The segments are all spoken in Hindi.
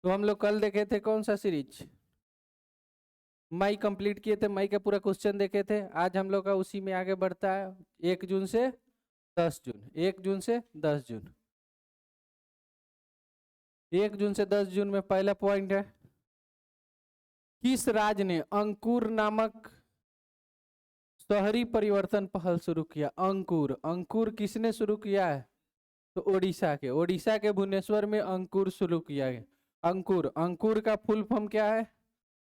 तो हम लोग कल देखे थे कौन सा सीरीज, मई कंप्लीट किए थे, मई का पूरा क्वेश्चन देखे थे। आज हम लोग का उसी में आगे बढ़ता है 1 जून से 10 जून, 1 जून से 10 जून। 1 जून से 10 जून में पहला पॉइंट है, किस राज्य ने अंकुर नामक शहरी परिवर्तन पहल शुरू किया? अंकुर, अंकुर किसने शुरू किया है? तो ओडिशा के, ओडिशा के भुवनेश्वर में अंकुर शुरू किया गया। अंकुर, अंकुर का फुल फॉर्म क्या है?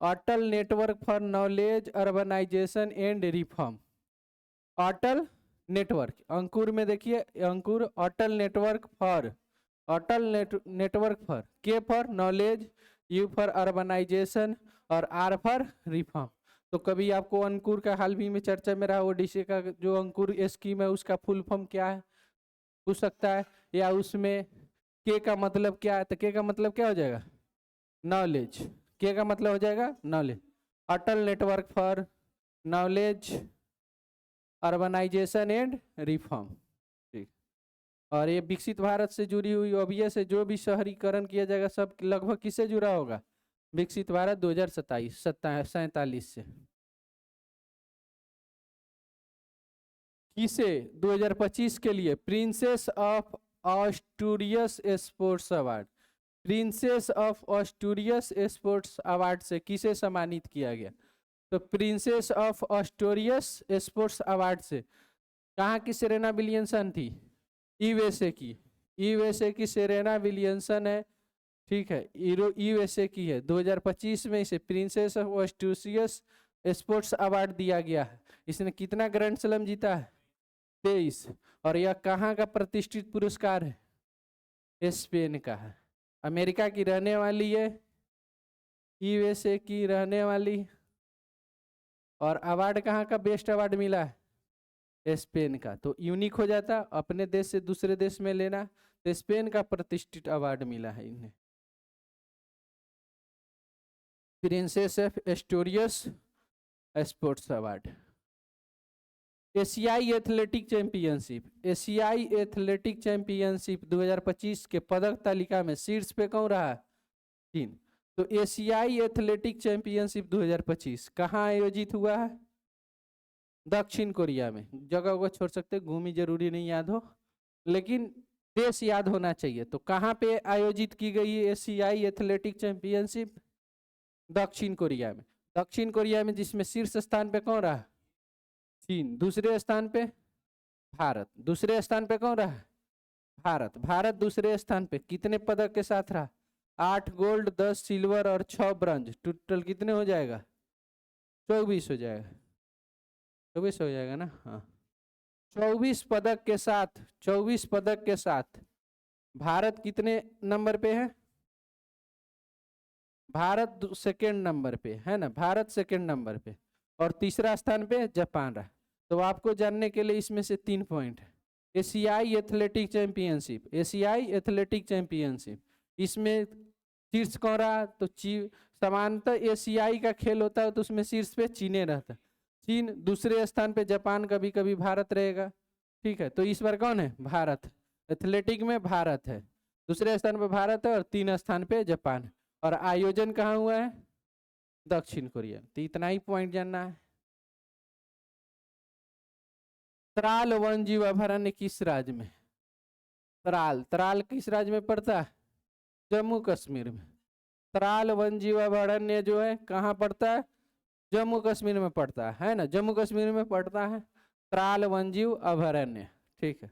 Atal network for knowledge urbanisation and reform. Atal network, Ankur में देखिए Ankur, Atal network for, Atal network for, K for knowledge, U for urbanisation और आर फॉर रिफॉर्म। तो कभी आपको अंकुर का हाल ही में चर्चा में रहा, ओडिशा का जो अंकुर स्कीम है उसका फुल फॉर्म क्या है पूछ सकता है, या उसमें के का मतलब क्या है? तो के का मतलब क्या हो जाएगा? नॉलेज। के का मतलब हो जाएगा knowledge. Atal network for knowledge urbanisation and reform, ठीक। और ये विकसित भारत से जुड़ी हुई ऑब्वियस है, जो भी शहरीकरण किया जाएगा सब लगभग किससे जुड़ा होगा? विकसित भारत 2047 से। किसे 2025 के लिए Princess of Asturias Sports Award, Princess of Asturias Sports Award से किसे सम्मानित किया गया? तो Princess of Asturias Sports Award से कहाँ की सेरेना विलियमसन थी? यूएसए की, यूएसए की सेरेना विलियमसन है, ठीक है, यूएसए की है। 2025 में इसे Princess of Asturias Sports Award दिया गया है। इसने कितना ग्रैंड स्लैम जीता है? 23। और यह कहाँ का प्रतिष्ठित पुरस्कार है? स्पेन का है। अमेरिका की रहने वाली है, यूएसए की रहने वाली, और अवार्ड कहाँ का बेस्ट अवार्ड मिला है? स्पेन का। तो यूनिक हो जाता अपने देश से दूसरे देश में लेना, तो स्पेन का प्रतिष्ठित अवार्ड मिला है इन्हें, प्रिंसेस ऑफ एस्टोरियस स्पोर्ट्स अवार्ड। एशियाई एथलेटिक चैंपियनशिप, एशियाई एथलेटिक चैंपियनशिप 2025 के पदक तालिका में शीर्ष पे कौन रहा? चीन। तो एशियाई एथलेटिक चैंपियनशिप 2025 कहाँ आयोजित हुआ है? दक्षिण कोरिया में। जगह को छोड़ सकते, घूमी जरूरी नहीं याद हो, लेकिन देश याद होना चाहिए। तो कहाँ पे आयोजित की गई है एशियाई एथलेटिक चैंपियनशिप? दक्षिण कोरिया में। दक्षिण कोरिया में, जिसमें शीर्ष स्थान पे कौन रहा? चीन। दूसरे स्थान पे भारत। दूसरे स्थान पे कौन रहा? भारत। भारत दूसरे स्थान पे कितने पदक के साथ रहा? 8 गोल्ड, 10 सिल्वर और 6 ब्रॉन्ज। टोटल कितने हो जाएगा? 24 हो जाएगा। 24 हो जाएगा ना? हाँ, 24 पदक के साथ, 24 पदक के साथ भारत कितने नंबर पे है? भारत सेकेंड नंबर पे है ना, भारत सेकेंड नंबर पे, और तीसरा स्थान पे जापान रहा। तो आपको जानने के लिए इसमें से 3 पॉइंट है। एशियाई एथलेटिक चैंपियनशिप, एशियाई एथलेटिक चैंपियनशिप, इसमें शीर्ष कौन रहा? तो सामान्यतः एशियाई का खेल होता है तो उसमें शीर्ष पे चीने रहता है, चीन। दूसरे स्थान पे जापान, कभी कभी भारत रहेगा, ठीक है। तो इस बार कौन है? भारत। एथलेटिक में भारत है, दूसरे स्थान पे भारत है, और 3 स्थान पे जापान है। और आयोजन कहाँ हुआ है? दक्षिण कोरिया। तो इतना ही पॉइंट जानना है। त्राल वन जीव अभयारण्य किस राज्य में? त्राल, त्राल किस राज्य में पड़ता है? जम्मू कश्मीर में। त्राल वन जीव अभयारण्य जो है कहाँ पड़ता है? जम्मू कश्मीर में पड़ता है ना, जम्मू कश्मीर में पड़ता है त्राल वन जीव अभयारण्य, ठीक है।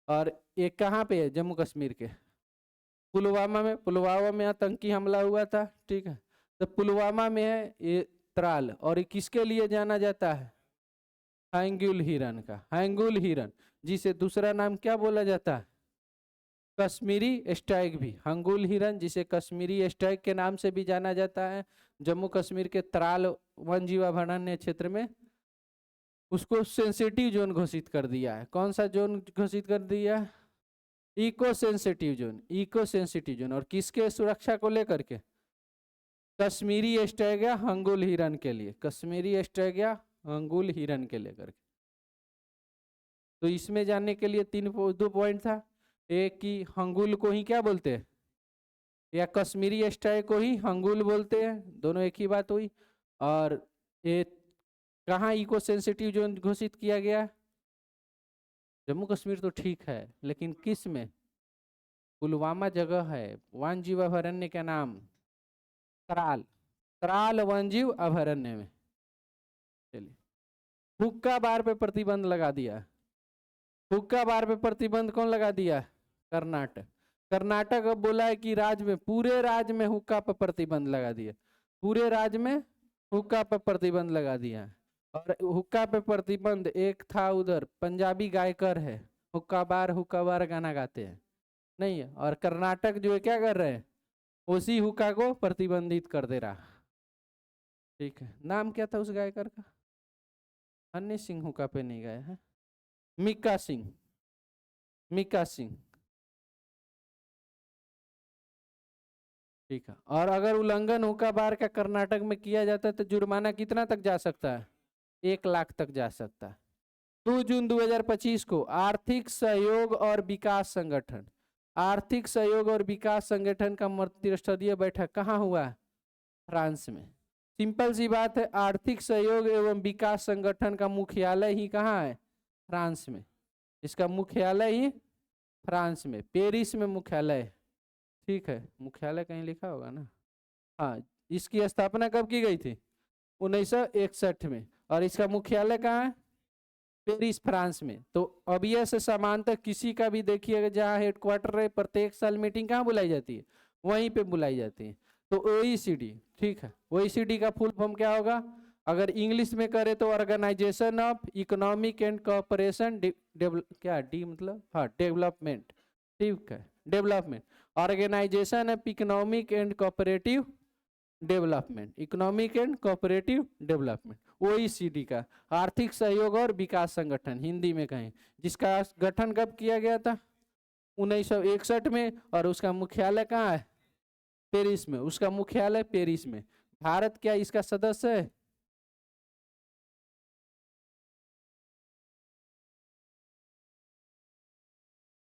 और ये कहाँ पे है? जम्मू कश्मीर के पुलवामा में। पुलवामा में आतंकी हमला हुआ था, ठीक है, तो पुलवामा में है ये त्राल। और ये किसके लिए जाना जाता है? हैंगुल हिरन का, हैंगुल हिरन, जिसे दूसरा नाम क्या बोला जाता है? कश्मीरी स्टैग भी। हंगुल हिरन, जिसे कश्मीरी स्टैग के नाम से भी जाना जाता है, जम्मू कश्मीर के त्राल वन जीव अभयारण्य क्षेत्र में उसको सेंसिटिव जोन घोषित कर दिया है। कौन सा जोन घोषित कर दिया? Eco sensitive zone, eco sensitive zone. और किसके सुरक्षा को लेकर के? कश्मीरी स्टैग या हंगुल हिरन के लिए, कश्मीरी स्टैग या हंगुल हिरन के लेकर के। तो इसमें जानने के लिए 2 पॉइंट था। एक कि हंगुल को ही क्या बोलते हैं? या कश्मीरी स्टाइल को ही हंगुल बोलते हैं, दोनों एक ही बात हुई। और ये कहाँ इको सेंसिटिव जोन घोषित किया गया? जम्मू कश्मीर तो ठीक है, लेकिन किस में? पुलवामा जगह है वन जीव अभयारण्य का नाम त्राल, त्राल वन जीव अभयारण्य में। चलिए, हुक्का बार पे प्रतिबंध लगा दिया। हुक्का बार पे प्रतिबंध कौन लगा दिया? कर्नाटक। कर्नाटक अब बोला है कि राज्य में, पूरे राज्य में हुक्का पर प्रतिबंध लगा दिया, पूरे राज्य में हुक्का पर प्रतिबंध लगा दिया। और हुक्का पे प्रतिबंध एक था उधर, पंजाबी गायकर है, हुक्का बार गाना गाते हैं नहीं है, और कर्नाटक जो है क्या कर रहे हैं? उसी हुक्का को प्रतिबंधित कर दे रहा। ठीक है, नाम क्या था उस गायकर का? हनी सिंह हुक्का पे नहीं गए हैं, मिक्का सिंह, मिक्का सिंह। ठीक है, और अगर उल्लंघन हुक्का बार का कर्नाटक में किया जाता है तो जुर्माना कितना तक जा सकता है? 1 लाख तक जा सकता है। 2 जून 2025 को आर्थिक सहयोग और विकास संगठन, आर्थिक सहयोग और विकास संगठन का त्रिस्तरीय बैठक कहाँ हुआ? फ्रांस में। सिंपल सी बात है, आर्थिक सहयोग एवं विकास संगठन का मुख्यालय ही कहाँ है? फ्रांस में। इसका मुख्यालय ही फ्रांस में, पेरिस में मुख्यालय। ठीक है, मुख्यालय कहीं लिखा होगा ना? हाँ, इसकी स्थापना कब की गई थी? 1961 में। और इसका मुख्यालय कहाँ है? पेरिस, फ्रांस में। तो अब यह से समांतर किसी का भी देखिएगा जहाँ हेडक्वार्टर है, प्रत्येक साल मीटिंग कहाँ बुलाई जाती है? वहीं पे बुलाई जाती है। तो OECD, ठीक है, OECD का फुल फॉर्म क्या होगा? अगर इंग्लिश में करे तो organisation of economic and cooperation क्या डी मतलब, हाँ, डेवलपमेंट। ठीक है, development, organisation of economic and cooperative development, economic and cooperative development, OECD का आर्थिक सहयोग और विकास संगठन हिंदी में कहें, जिसका गठन कब किया गया था? 1961 में। और उसका मुख्यालय कहाँ है? पेरिस में। उसका मुख्यालय पेरिस में। भारत क्या इसका सदस्य है?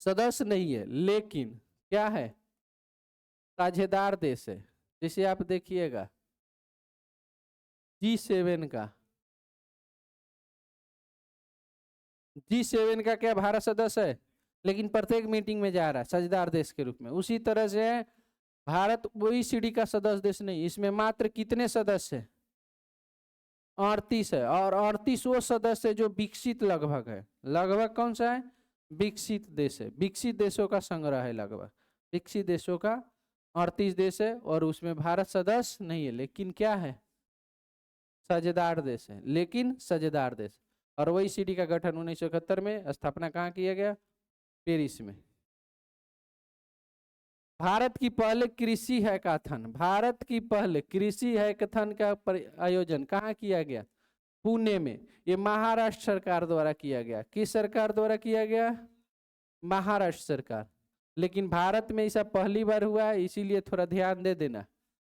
सदस्य नहीं है, लेकिन क्या है? साझेदार देश है। जैसे आप देखिएगा G7 का, G7 का क्या भारत सदस्य है? लेकिन प्रत्येक मीटिंग में जा रहा है साझेदार देश के रूप में। उसी तरह से भारत OECD का सदस्य देश नहीं, इसमें मात्र कितने सदस्य है? 38 है। और 38 वो सदस्य जो विकसित लगभग है। लगभग कौन सा है? विकसित देश है, विकसित देशों का संग्रह है लगभग, विकसित देशों का 38 देश है। और उसमें भारत सदस्य नहीं है, लेकिन क्या है? साझेदार देश है, लेकिन साझेदार देश। और OECD का गठन 1971 में, स्थापना कहाँ किया गया? पेरिस में। भारत की पहले कृषि हैकाथन, भारत की पहले कृषि हैकाथन का आयोजन कहाँ किया गया? पुणे में। ये महाराष्ट्र सरकार द्वारा किया गया। किस सरकार द्वारा किया गया? महाराष्ट्र सरकार। लेकिन भारत में ऐसा पहली बार हुआ है, इसीलिए थोड़ा ध्यान दे देना।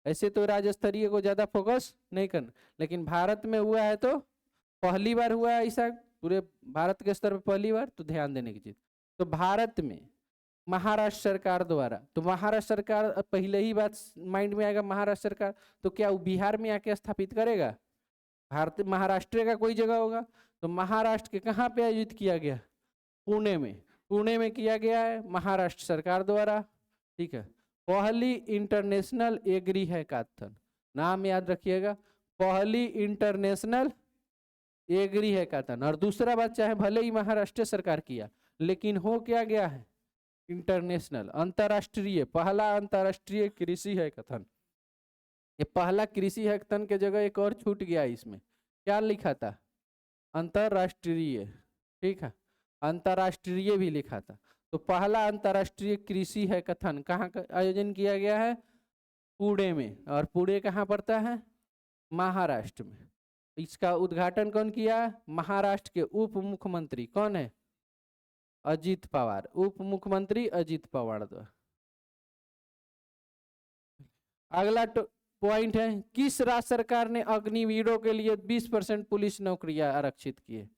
ऐसे तो राज्य स्तरीय को ज्यादा फोकस नहीं करना, लेकिन भारत में हुआ है तो पहली बार हुआ है ऐसा, पूरे भारत के स्तर पर पहली बार, तो ध्यान देने की चीज। तो भारत में महाराष्ट्र सरकार द्वारा, तो महाराष्ट्र सरकार, पहले ही बात माइंड में आएगा महाराष्ट्र सरकार, तो क्या वो बिहार में आके स्थापित करेगा? भारत महाराष्ट्र का कोई जगह होगा। तो महाराष्ट्र के कहाँ पे आयोजित किया गया? पुणे में। पुणे में किया गया है महाराष्ट्र सरकार द्वारा। ठीक है, पहली इंटरनेशनल एग्री हैकाथन, नाम याद रखिएगा, पहली इंटरनेशनल एग्री हैकाथन। और दूसरा बात, चाहे भले ही महाराष्ट्र सरकार किया, लेकिन हो क्या गया है? इंटरनेशनल, अंतरराष्ट्रीय, पहला अंतरराष्ट्रीय कृषि हैकाथन। ये पहला कृषि हैकाथन के जगह एक और छूट गया इसमें, क्या लिखा था? अंतरराष्ट्रीय। ठीक है, अंतरराष्ट्रीय भी लिखा था। तो पहला अंतरराष्ट्रीय कृषि हैकाथन कहाँ का आयोजन किया गया है? पुणे में। और पुणे कहाँ पड़ता है? महाराष्ट्र में। इसका उद्घाटन कौन किया? महाराष्ट्र के उप मुख्यमंत्री, कौन है? अजित पवार, उप मुख्यमंत्री अजित पवार द्वारा। अगला पॉइंट है, किस राज्य सरकार ने अग्निवीरों के लिए 20% पुलिस नौकरियां आरक्षित की है?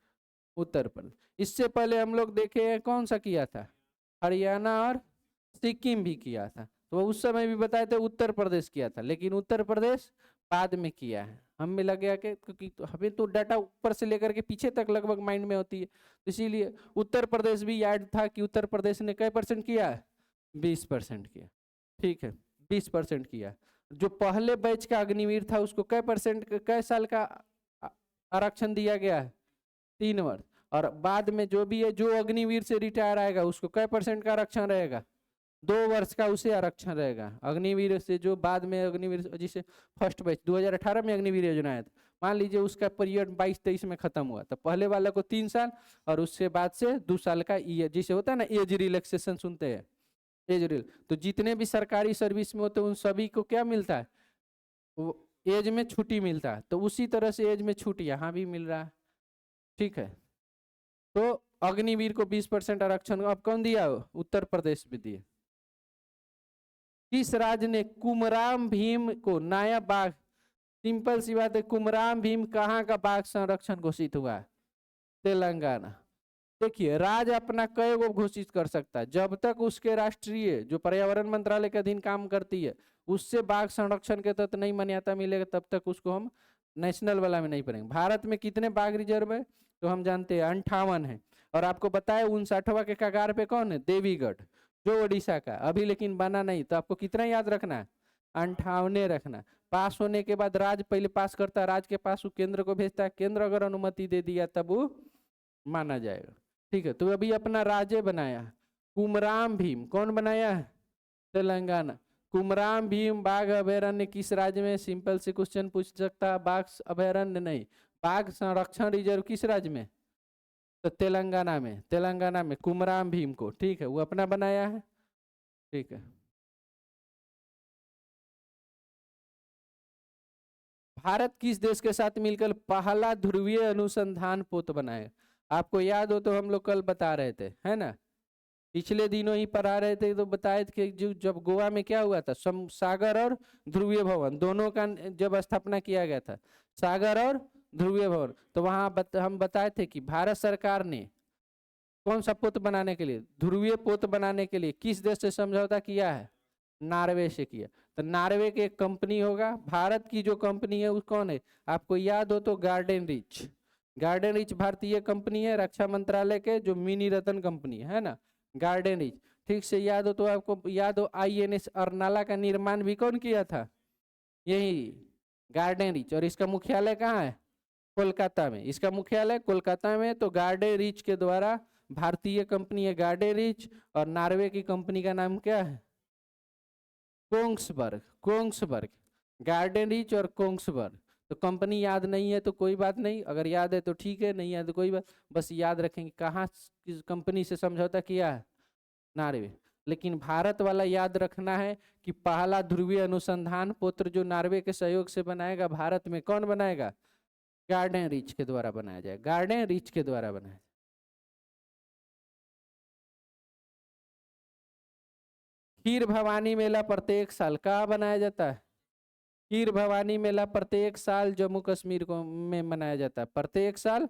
उत्तर प्रदेश। इससे पहले हम लोग देखे हैं कौन सा किया था? हरियाणा और सिक्किम भी किया था। तो उस समय भी बताए थे उत्तर प्रदेश किया था, लेकिन उत्तर प्रदेश बाद में किया है। हम में लग गया कि क्योंकि हमें तो डाटा ऊपर से लेकर के पीछे तक लगभग माइंड में होती है, तो इसीलिए उत्तर प्रदेश भी याद था कि उत्तर प्रदेश ने कै % किया, 20% किया। ठीक है, 20% किया। जो पहले बैच का अग्निवीर था उसको कै %, कै साल का आरक्षण दिया गया है, 3 वर्ष। और बाद में जो भी है, जो अग्निवीर से रिटायर आएगा उसको कै % का आरक्षण रहेगा, 2 वर्ष का उसे आरक्षण रहेगा। अग्निवीर से जो बाद में अग्निवीर, जिसे फर्स्ट बैच 2018 में अग्निवीर योजना आया था, मान लीजिए उसका पीरियड 22-23 में खत्म हुआ, तो पहले वाले को 3 साल और उसके बाद से 2 साल का जिसे होता है ना एज रिलैक्सेशन, सुनते हैं एज रिल, तो जितने भी सरकारी सर्विस में होते हैं उन सभी को क्या मिलता है, वो एज में छुट्टी मिलता है। तो उसी तरह से एज में छुट्टी यहाँ भी मिल रहा है। ठीक है, तो अग्निवीर को 20% आरक्षण अब कौन दिया, उत्तर प्रदेश भी दिया। किस राज्य ने कुमराम भीम को नया बाघ, सिंपल सी बात है, कुमराम भीम कहाँ का बाघ संरक्षण घोषित हुआ है, तेलंगाना। देखिए, राज्य अपना कई गो घोषित कर सकता है, जब तक उसके राष्ट्रीय जो पर्यावरण मंत्रालय के अधीन काम करती है उससे बाघ संरक्षण के तहत नहीं मान्यता मिलेगा, तब तक उसको हम नेशनल वाला में नहीं पढ़ेंगे। भारत में कितने बाघ रिजर्व है तो हम जानते हैं 58 है, और आपको बताया 59वां के कगार पे कौन है, देवीगढ़, जो ओडिशा का अभी लेकिन बना नहीं, तो आपको कितना याद रखना है, 58 रखना। पास होने के बाद राज्य पहले पास करता है, राज्य के पास वो केंद्र को भेजता है, केंद्र अगर अनुमति दे दिया तब वो माना जाएगा। ठीक है, तो अभी अपना राज्य बनाया कुमराम भीम, कौन बनाया है, तेलंगाना। कुमराम भीम बाघ अभयारण्य किस राज्य में, सिंपल से क्वेश्चन पूछ सकता है, बाघ अभयारण्य नहीं, बाघ संरक्षण रिजर्व किस राज्य में, तो तेलंगाना में, तेलंगाना में कुमराम भीम को, ठीक है, वो अपना बनाया है। ठीक है, भारत किस देश के साथ मिलकर पहला ध्रुवीय अनुसंधान पोत बनाए, आपको याद हो तो हम लोग कल बता रहे थे, है ना, पिछले दिनों ही पढ़ा रहे थे, तो बताए थे कि जो जब गोवा में क्या हुआ था, सागर और ध्रुवीय भवन दोनों का जब स्थापना किया गया था, सागर और ध्रुवीय भवन, तो वहां हम बताए थे कि भारत सरकार ने कौन सा पोत बनाने के लिए, ध्रुवीय पोत बनाने के लिए किस देश से समझौता किया है, नॉर्वे से किया। तो नॉर्वे के एक कंपनी होगा, भारत की जो कंपनी है वो कौन है, आपको याद हो तो गार्डन रिच, गार्डन रिच भारतीय कंपनी है, रक्षा मंत्रालय के जो मिनी रतन कंपनी है ना, गार्डन रिच। ठीक से याद हो तो आपको याद हो INS अर्नाला का निर्माण भी कौन किया था, यही गार्डन रिच, और इसका मुख्यालय कहाँ है, कोलकाता में, इसका मुख्यालय कोलकाता में। तो गार्डन रिच के द्वारा, भारतीय कंपनी है गार्डन रिच, और नॉर्वे की कंपनी का नाम क्या है, कोंग्सबर्ग, कोंग्सबर्ग, गार्डन रिच और कोंग्सबर्ग। तो कंपनी याद नहीं है तो कोई बात नहीं, अगर याद है तो ठीक है, नहीं याद तो कोई बात, बस याद रखेंगे कहाँ किस कंपनी से समझौता किया है, नॉर्वे। लेकिन भारत वाला याद रखना है कि पहला ध्रुवीय अनुसंधान पोत्र जो नॉर्वे के सहयोग से बनाएगा, भारत में कौन बनाएगा, गार्डन रिच के द्वारा बनाया जाए, गार्डन रिच के द्वारा बनाया। खीर भवानी मेला प्रत्येक साल कहाँ बनाया जाता है, खीर भवानी मेला प्रत्येक साल जम्मू कश्मीर को में मनाया जाता है, प्रत्येक साल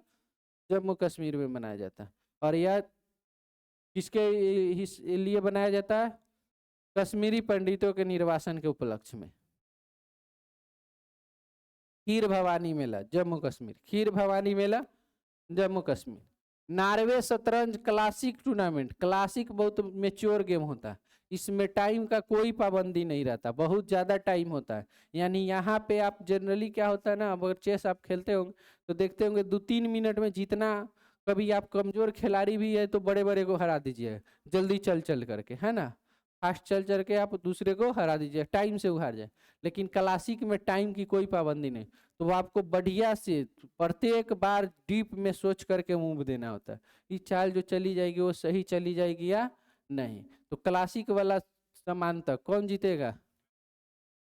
जम्मू कश्मीर में मनाया जाता है। और यह किसके लिए बनाया जाता है, कश्मीरी पंडितों के निर्वासन के उपलक्ष्य में। खीर भवानी मेला जम्मू कश्मीर, खीर भवानी मेला जम्मू कश्मीर। नॉर्वे शतरंज क्लासिक टूर्नामेंट, क्लासिक बहुत मेच्योर गेम होता है, इसमें टाइम का कोई पाबंदी नहीं रहता, बहुत ज़्यादा टाइम होता है। यानी यहाँ पे आप जनरली क्या होता है ना, अगर चेस आप खेलते होंगे तो देखते होंगे 2-3 मिनट में जीतना, कभी आप कमजोर खिलाड़ी भी है तो बड़े बड़े को हरा दीजिए, जल्दी चल चल करके, है ना, फास्ट चल चल के आप दूसरे को हरा दीजिए, टाइम से उहार जाए। लेकिन क्लासिक में टाइम की कोई पाबंदी नहीं, तो वो आपको बढ़िया से प्रत्येक बार डीप में सोच करके मूव देना होता है, ये चाल जो चली जाएगी वो सही चली जाएगी या नहीं। तो क्लासिक वाला समानता कौन जीतेगा,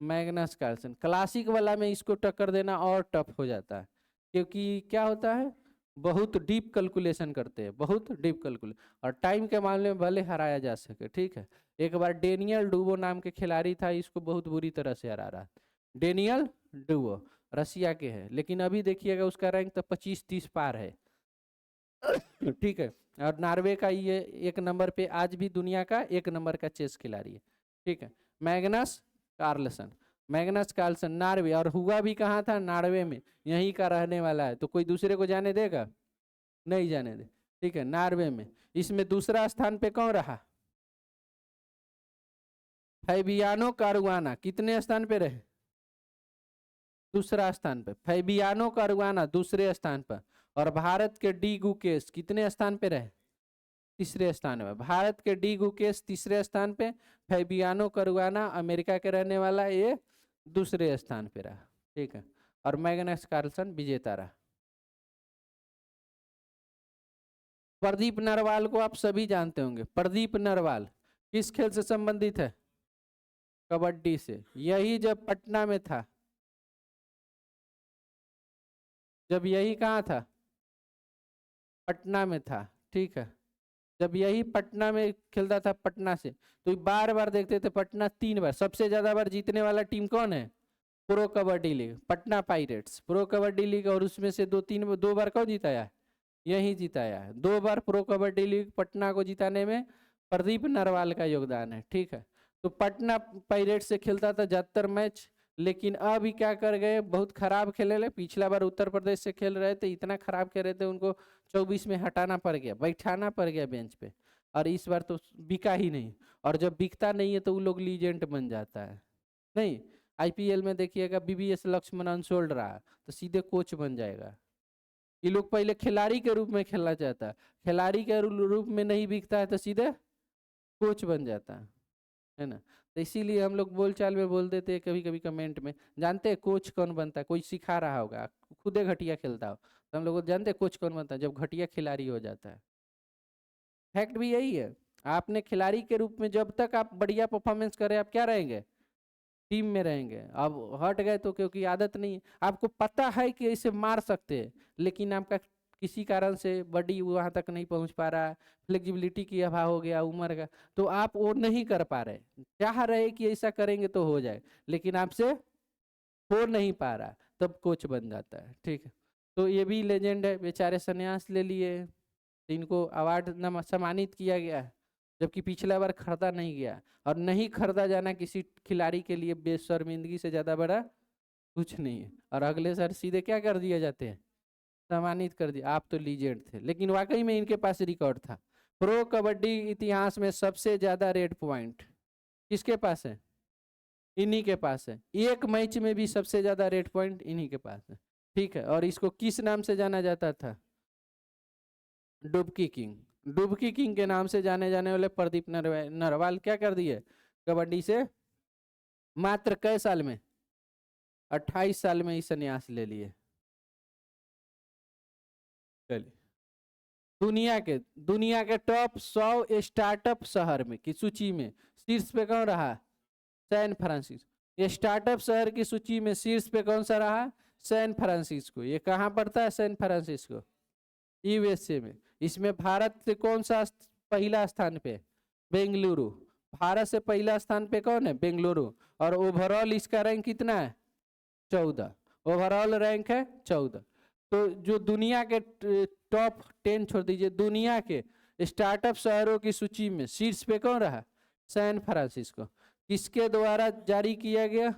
मैग्नस कार्लसन। क्लासिक वाला में इसको टक्कर देना और टफ हो जाता है, क्योंकि क्या होता है, बहुत डीप कैलकुलेशन करते हैं, बहुत डीप कैलकुलेशन, और टाइम के मामले में भले हराया जा सके। ठीक है, एक बार डेनियल डुवो नाम के खिलाड़ी था, इसको बहुत बुरी तरह से हरा रहा, डेनियल डुवो रसिया के हैं, लेकिन अभी देखिएगा उसका रैंक तो 25-30 पार है। ठीक है, और नॉर्वे का ये 1 नंबर पे आज भी दुनिया का 1 नंबर का चेस खिलाड़ी है। ठीक है, Magnus Carlsen. Magnus Carlsen Norway, और हुआ भी कहाँ था? नॉर्वे में, यहीं का रहने वाला है, तो कोई दूसरे को जाने देगा? नहीं जाने दे, ठीक है, नॉर्वे में। इसमें दूसरा स्थान पे कौन रहा? Fabiano Caruana. कितने स्थान पे रहे? दूसरा स्थान पे। फैबियानो कारुआना दूसरे स्थान पर। और भारत के डी गुकेश कितने स्थान पे रहे? तीसरे स्थान पे। भारत के डी गुकेश तीसरे स्थान पे, फैबियानो कारुआना अमेरिका के रहने वाला, ये दूसरे स्थान पे रहा, ठीक है। और मैग्नस कार्लसन विजेता रहा। प्रदीप नरवाल को आप सभी जानते होंगे। प्रदीप नरवाल किस खेल से संबंधित है? कबड्डी से। यही जब पटना में था, जब यही कहाँ था? पटना में था, ठीक है। जब यही पटना में खेलता था, पटना से, तो बार बार देखते थे पटना 3 बार। सबसे ज्यादा बार जीतने वाला टीम कौन है? Pro kabaddi league, Patna pirates, pro kabaddi league. और उसमें से 2 बार कौन जिताया है? यही जिताया है। 2 बार प्रो कबड्डी लीग पटना को जिताने में प्रदीप नरवाल का योगदान है, ठीक है। तो पटना पाइरेट्स से खेलता था 73 मैच, लेकिन अभी क्या कर गए, बहुत खराब खेले ले। पिछला बार उत्तर प्रदेश से खेल रहे थे, इतना खराब खेल रहे थे, उनको 24 में हटाना पड़ गया, बैठाना पड़ गया बेंच पे। और इस बार तो बिका ही नहीं, और जब बिकता नहीं है तो वो लोग लीजेंड बन जाता है। नहीं, आईपीएल में देखिएगा बीबीएस लक्ष्मण अनसोल्ड रहा तो सीधे कोच बन जाएगा। ये लोग पहले खिलाड़ी के रूप में खेलना चाहता है, खिलाड़ी के रूप में नहीं बिकता है तो सीधे कोच बन जाता है ना। तो इसीलिए हम लोग बोलचाल में बोल देते हैं कभी कभी कमेंट में, जानते हैं कोच कौन बनता है? कोई सिखा रहा होगा, खुदे घटिया खेलता हो, तो हम लोग जानते हैं कोच कौन बनता है? जब घटिया खिलाड़ी हो जाता है। फैक्ट भी यही है। आपने खिलाड़ी के रूप में जब तक आप बढ़िया परफॉर्मेंस करें, आप क्या रहेंगे? टीम में रहेंगे। अब हट गए तो क्योंकि आदत नहीं है, आपको पता है कि इसे मार सकते हैं, लेकिन आपका किसी कारण से बॉडी वहां तक नहीं पहुंच पा रहा है, फ्लेक्सिबिलिटी की अभाव हो गया, उम्र का, तो आप वो नहीं कर पा रहे। चाह रहे कि ऐसा करेंगे तो हो जाए, लेकिन आपसे हो नहीं पा रहा, तब कोच बन जाता है, ठीक है। तो ये भी लेजेंड है, बेचारे संन्यास ले लिए, इनको अवार्ड सम्मानित किया गया है, जबकि पिछला बार खरीदा नहीं गया। और नहीं खरीदा जाना किसी खिलाड़ी के लिए बेशर्मिंदगी से ज्यादा बड़ा कुछ नहीं है। और अगले साल सीधे क्या कर दिए जाते हैं? सम्मानित कर दिया, आप तो लीजेंड थे। लेकिन वाकई में इनके पास रिकॉर्ड था। प्रो कबड्डी इतिहास में सबसे ज्यादा रेड पॉइंट किसके पास है? इन्हीं के पास है। एक मैच में भी सबसे ज्यादा रेड पॉइंट इन्हीं के पास है, ठीक है। और इसको किस नाम से जाना जाता था? डुबकी किंग। डुबकी किंग के नाम से जाने जाने वाले प्रदीप नरवाल क्या कर दिए? कबड्डी से मात्र कै साल में? 28 साल में ही संन्यास ले लिए। चलिए, दुनिया के टॉप 100 स्टार्टअप शहर में की सूची में शीर्ष पे कौन रहा? San Francisco. स्टार्टअप शहर की सूची में शीर्ष पे कौन सा रहा? San Francisco. ये कहाँ पड़ता है सैन फ्रांसिस्को? यूएसए में। इसमें भारत से कौन सा पहला स्थान पे? बेंगलुरु। भारत से पहला स्थान पे कौन है? बेंगलुरु। और ओवरऑल इसका रैंक कितना है? 14। ओवरऑल रैंक है 14। तो जो दुनिया के टॉप 10 छोड़ दीजिए, दुनिया के स्टार्टअप शहरों की सूची में शीर्ष पे कौन रहा? San Francisco. किसके द्वारा जारी किया गया?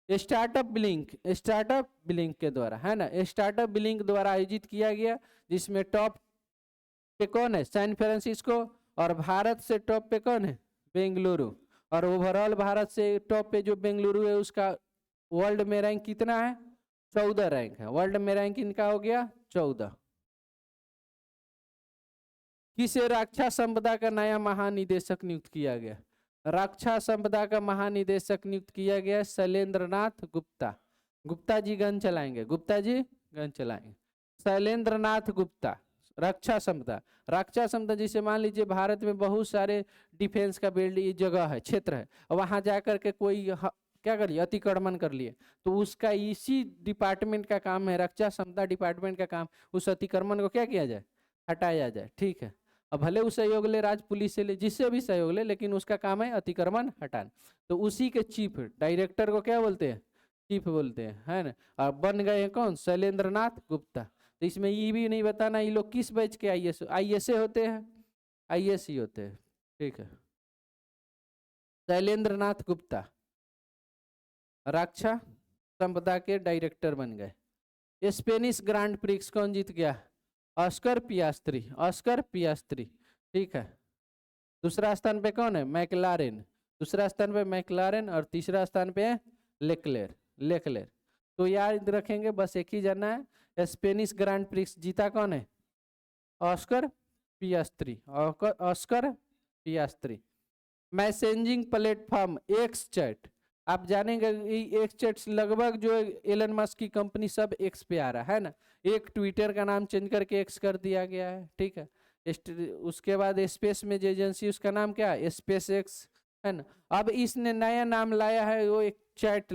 स्टार्टअप ब्लिंक के द्वारा, है ना। स्टार्टअप ब्लिंक द्वारा आयोजित किया गया, जिसमें टॉप पे कौन है? San Francisco. और भारत से टॉप पे कौन है? बेंगलुरु। और ओवरऑल भारत से टॉप पे जो बेंगलुरु है, उसका वर्ल्ड में रैंक कितना है? 14 रैंक है। वर्ल्ड में रैंक इनका हो गया 14। किसे रक्षा संपदा का नया महानिदेशक नियुक्त किया गया? रक्षा संपदा का महानिदेशक नियुक्त किया गया शैलेंद्र नाथ गुप्ता। गुप्ता जी गन चलाएंगे, गुप्ता जी गन चलाएंगे। शैलेंद्र नाथ गुप्ता। रक्षा संपदा जिसे मान लीजिए भारत में बहुत सारे डिफेंस का बिल्डिंग जगह है, क्षेत्र है, वहां जाकर के कोई क्या कर लिया? अतिक्रमण कर लिए, तो उसका इसी डिपार्टमेंट का काम है, रक्षा संपदा डिपार्टमेंट का काम, उस अतिक्रमण को क्या किया जाए? हटाया जाए, ठीक है। अब भले वो सहयोग ले, राज पुलिस से ले, जिससे भी सहयोग ले, लेकिन उसका काम है अतिक्रमण हटाना। तो उसी के चीफ डायरेक्टर को क्या बोलते हैं? चीफ बोलते हैं, है ना। और बन गए हैं कौन? शैलेंद्र नाथ गुप्ता। तो इसमें ये भी नहीं बताना ये लोग किस बैच के आईएएस होते हैं, आईएएस ही होते हैं, ठीक है। शैलेंद्र नाथ गुप्ता रक्षा संपदा के डायरेक्टर बन गए। स्पेनिश ग्रांड प्रिक्स कौन जीत गया? ऑस्कर पियास्त्री, ऑस्कर पियास्त्री, ठीक है। दूसरा स्थान पे कौन है? मैकलारेन, दूसरा स्थान पे मैकलारेन और तीसरा स्थान पे है लेक्लेर, लेक्लेर। तो याद रखेंगे, बस एक ही जाना है, स्पेनिश ग्रांड प्रिक्स जीता कौन है? Oscar Piastri, Oscar Piastri. Messaging platform x chat, आप जानेंगे एक्स चैट लगभग जो एलन मस्क की कंपनी सब एक्स पे आ रहा है ना, एक ट्विटर का नाम चेंज करके एक्स कर दिया गया है, ठीक है। उसके बाद स्पेस में जो एजेंसी उसका नाम क्या है? स्पेस एक्स, है ना। अब इसने नया नाम लाया है, वो एक चैट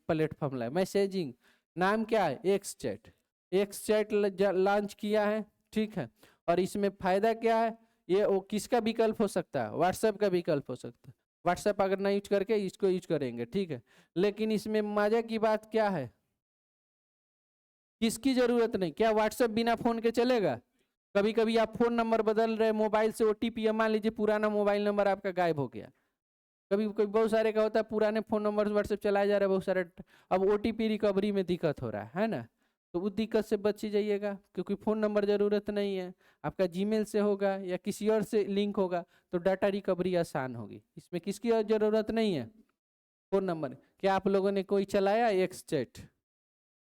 प्लेटफॉर्म लाया, मैसेजिंग, नाम क्या है? X chat, x chat launch किया है, ठीक है। और इसमें फायदा क्या है? ये वो किसका विकल्प हो सकता है? व्हाट्सएप का विकल्प हो सकता है। व्हाट्सएप अगर ना यूज करके इसको यूज करेंगे, ठीक है। लेकिन इसमें मजे की बात क्या है? किसकी जरूरत नहीं, क्या व्हाट्सएप बिना फोन के चलेगा? कभी कभी आप फोन नंबर बदल रहे, मोबाइल से ओटीपी, मान लीजिए पुराना मोबाइल नंबर आपका गायब हो गया, कभी कोई बहुत सारे का होता है पुराने फोन नंबर व्हाट्सएप चलाया जा रहा है बहुत सारे, अब ओटीपी रिकवरी में दिक्कत हो रहा है ना, तो उस दिक्कत से बच जाइएगा, क्योंकि फोन नंबर जरूरत नहीं है, आपका जीमेल से होगा या किसी और से लिंक होगा, तो डाटा रिकवरी आसान होगी। इसमें किसकी और जरूरत नहीं है? Phone number. क्या आप लोगों ने कोई चलाया एक्स चैट?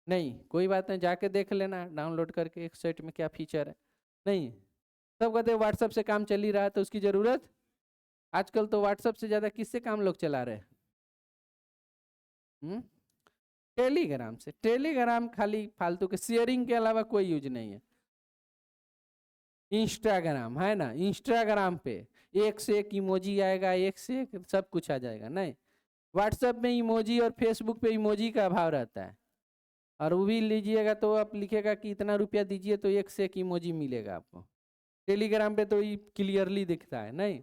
नहीं, कोई बात नहीं, जाके देख लेना डाउनलोड करके एक्स चैट में क्या फीचर है। नहीं, सब कहते हैं व्हाट्सएप से काम चल ही रहा है तो उसकी जरूरत। आजकल तो व्हाट्सएप से ज्यादा किससे काम लोग चला रहे हैं? टेलीग्राम से। टेलीग्राम खाली फालतू के शेयरिंग के अलावा कोई यूज नहीं है। इंस्टाग्राम है ना, इंस्टाग्राम पे एक से एक इमोजी आएगा, एक से एक सब कुछ आ जाएगा। नहीं, व्हाट्सएप में इमोजी और फेसबुक पे इमोजी का अभाव रहता है, और वो भी लीजिएगा तो आप लिखेगा कि इतना रुपया दीजिए तो एक से एक इमोजी मिलेगा आपको। टेलीग्राम पे तो ये क्लियरली दिखता है। नहीं,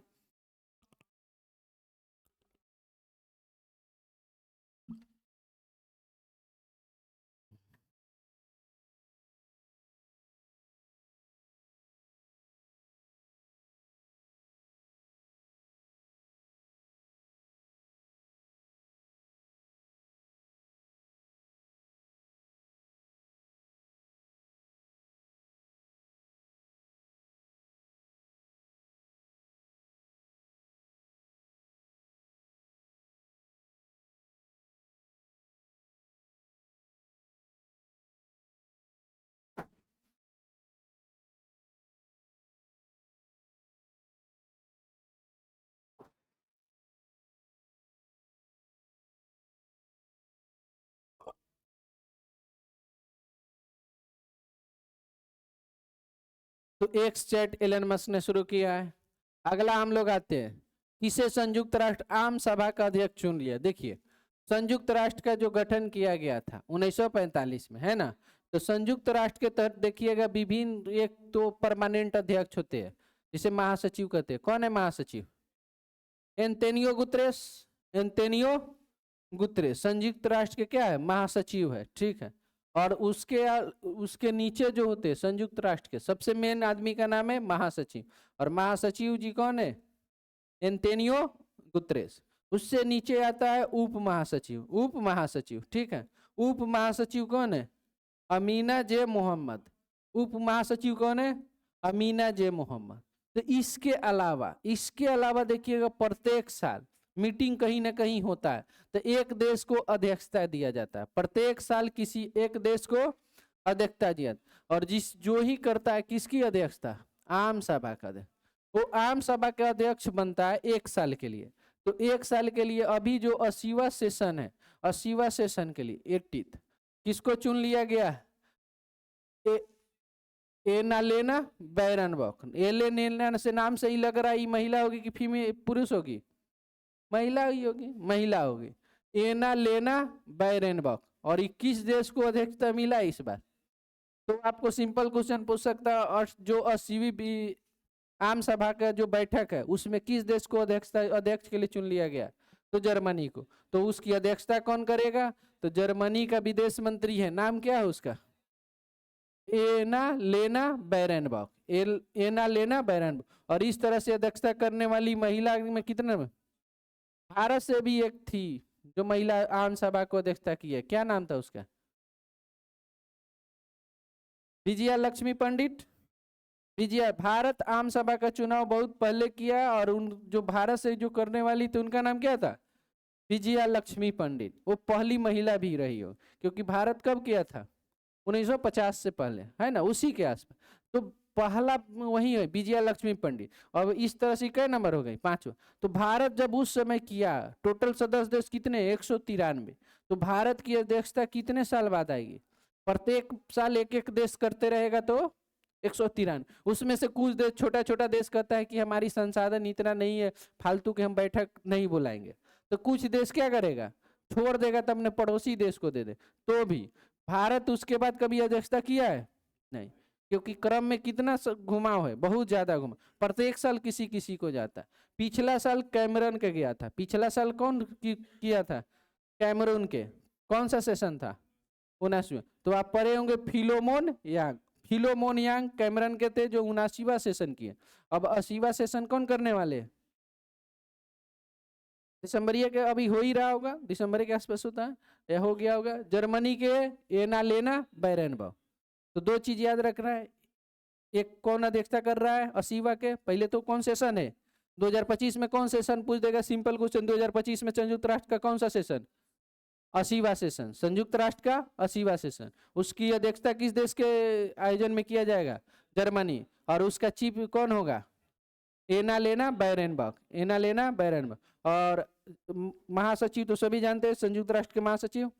तो एक्स चैट एलन मस्क ने शुरू किया है। अगला हम लोग आते हैं, किसे संयुक्त राष्ट्र आम सभा का अध्यक्ष चुन लिया। देखिए, संयुक्त राष्ट्र का जो गठन किया गया था 1945 में, है ना, तो संयुक्त राष्ट्र के तहत देखिएगा विभिन्न, एक तो परमानेंट अध्यक्ष होते हैं जिसे महासचिव कहते हैं। कौन है महासचिव? एंटोनियो गुतरेस, एंटोनियो गुतरेस संयुक्त राष्ट्र के क्या है? महासचिव है, ठीक है। और उसके नीचे जो होते हैं संयुक्त राष्ट्र के सबसे मेन आदमी का नाम है महासचिव, और महासचिव जी कौन है? Antonio Guterres. उससे नीचे आता है उप महासचिव, उप महासचिव, ठीक है। उप महासचिव कौन है? अमीना जे मोहम्मद। उप महासचिव कौन है? अमीना जे मोहम्मद। तो इसके अलावा देखिएगा प्रत्येक साल मीटिंग कहीं ना कहीं होता है, तो एक देश को अध्यक्षता दिया जाता है, प्रत्येक साल किसी एक देश को अध्यक्षता दिया, और जो ही करता है किसकी अध्यक्षता? आम सभा का अध्यक्ष। वो आम सभा का अध्यक्ष बनता है एक साल के लिए। तो एक साल के लिए अभी जो 80वां सेशन है, 80वां सेशन के लिए 80th किसको चुन लिया गया? एनालेना बैरनबॉक। एलेना से नाम से ही लग रहा है ये महिला होगी कि फीमेल, पुरुष होगी? महिला ही होगी, महिला होगी। Annalena Baerbock. और 21 देश को अध्यक्षता मिला इस बार। तो आपको सिंपल क्वेश्चन पूछ सकता है, और जो 80वीं आम सभा का जो बैठक है उसमें किस देश को अध्यक्ष के लिए चुन लिया गया? तो जर्मनी को। तो उसकी अध्यक्षता कौन करेगा? तो जर्मनी का विदेश मंत्री है, नाम क्या है उसका? Annalena Baerbock, Annalena Baerbock. और इस तरह से अध्यक्षता करने वाली महिला में कितने में? भारत से भी एक थी जो महिला आम सभा को अध्यक्षता की है, क्या नाम था उसका? विजया लक्ष्मी पंडित। विजया, भारत आम सभा का चुनाव बहुत पहले किया और उन जो भारत से जो करने वाली थी उनका नाम क्या था? विजया लक्ष्मी पंडित। वो पहली महिला भी रही हो, क्योंकि भारत कब किया था? 1950 से पहले, है ना, उसी के आसपास। तो पहला वही है, विजया लक्ष्मी पंडित। अब इस तरह से कई नंबर हो गई? 5वां। तो भारत जब उस समय किया, टोटल सदस्य देश कितने? 193। तो भारत की अध्यक्षता कितने साल बाद आएगी? प्रत्येक साल एक एक देश करते रहेगा तो 193। उसमें से कुछ देश, छोटा छोटा देश कहता है कि हमारी संसाधन इतना नहीं है, फालतू के हम बैठक नहीं बुलाएंगे। तो कुछ देश क्या करेगा? छोड़ देगा, तब अपने पड़ोसी देश को दे दे। तो भी भारत उसके बाद कभी अध्यक्षता किया है? नहीं, क्योंकि क्रम में कितना घुमाव है, बहुत ज्यादा घुमाव, प्रत्येक साल किसी किसी को जाता है। पिछला साल कैमरन के गया था। पिछला साल कौन किया था? कैमरून के। कौन सा सेशन था? 79। तो आप पढ़े होंगे फिलोमोन यांग। फिलोमोन यांग कैमरन के थे जो 79वां सेशन किए। अब 80वां सेशन कौन करने वाले हैं? दिसंबर के अभी हो ही रहा होगा, दिसंबर के आसपास होता है या हो गया होगा। जर्मनी के एना लेना बैरनबाउ। तो दो चीज याद रखना है, एक कौन अध्यक्षता कर रहा है 80वां के? पहले तो कौन सेशन है? 2025 में कौन सेशन पूछ देगा? सिंपल क्वेश्चन, 2025 में संयुक्त राष्ट्र का कौन सा सेशन? 80वां सेशन, संयुक्त राष्ट्र का 80वां सेशन। उसकी अध्यक्षता किस देश के आयोजन में किया जाएगा? जर्मनी। और उसका चीफ कौन होगा? एना लेना बैरनबाग। एना लेना बैरनबाग। और महासचिव तो सभी जानते हैं, संयुक्त राष्ट्र के महासचिव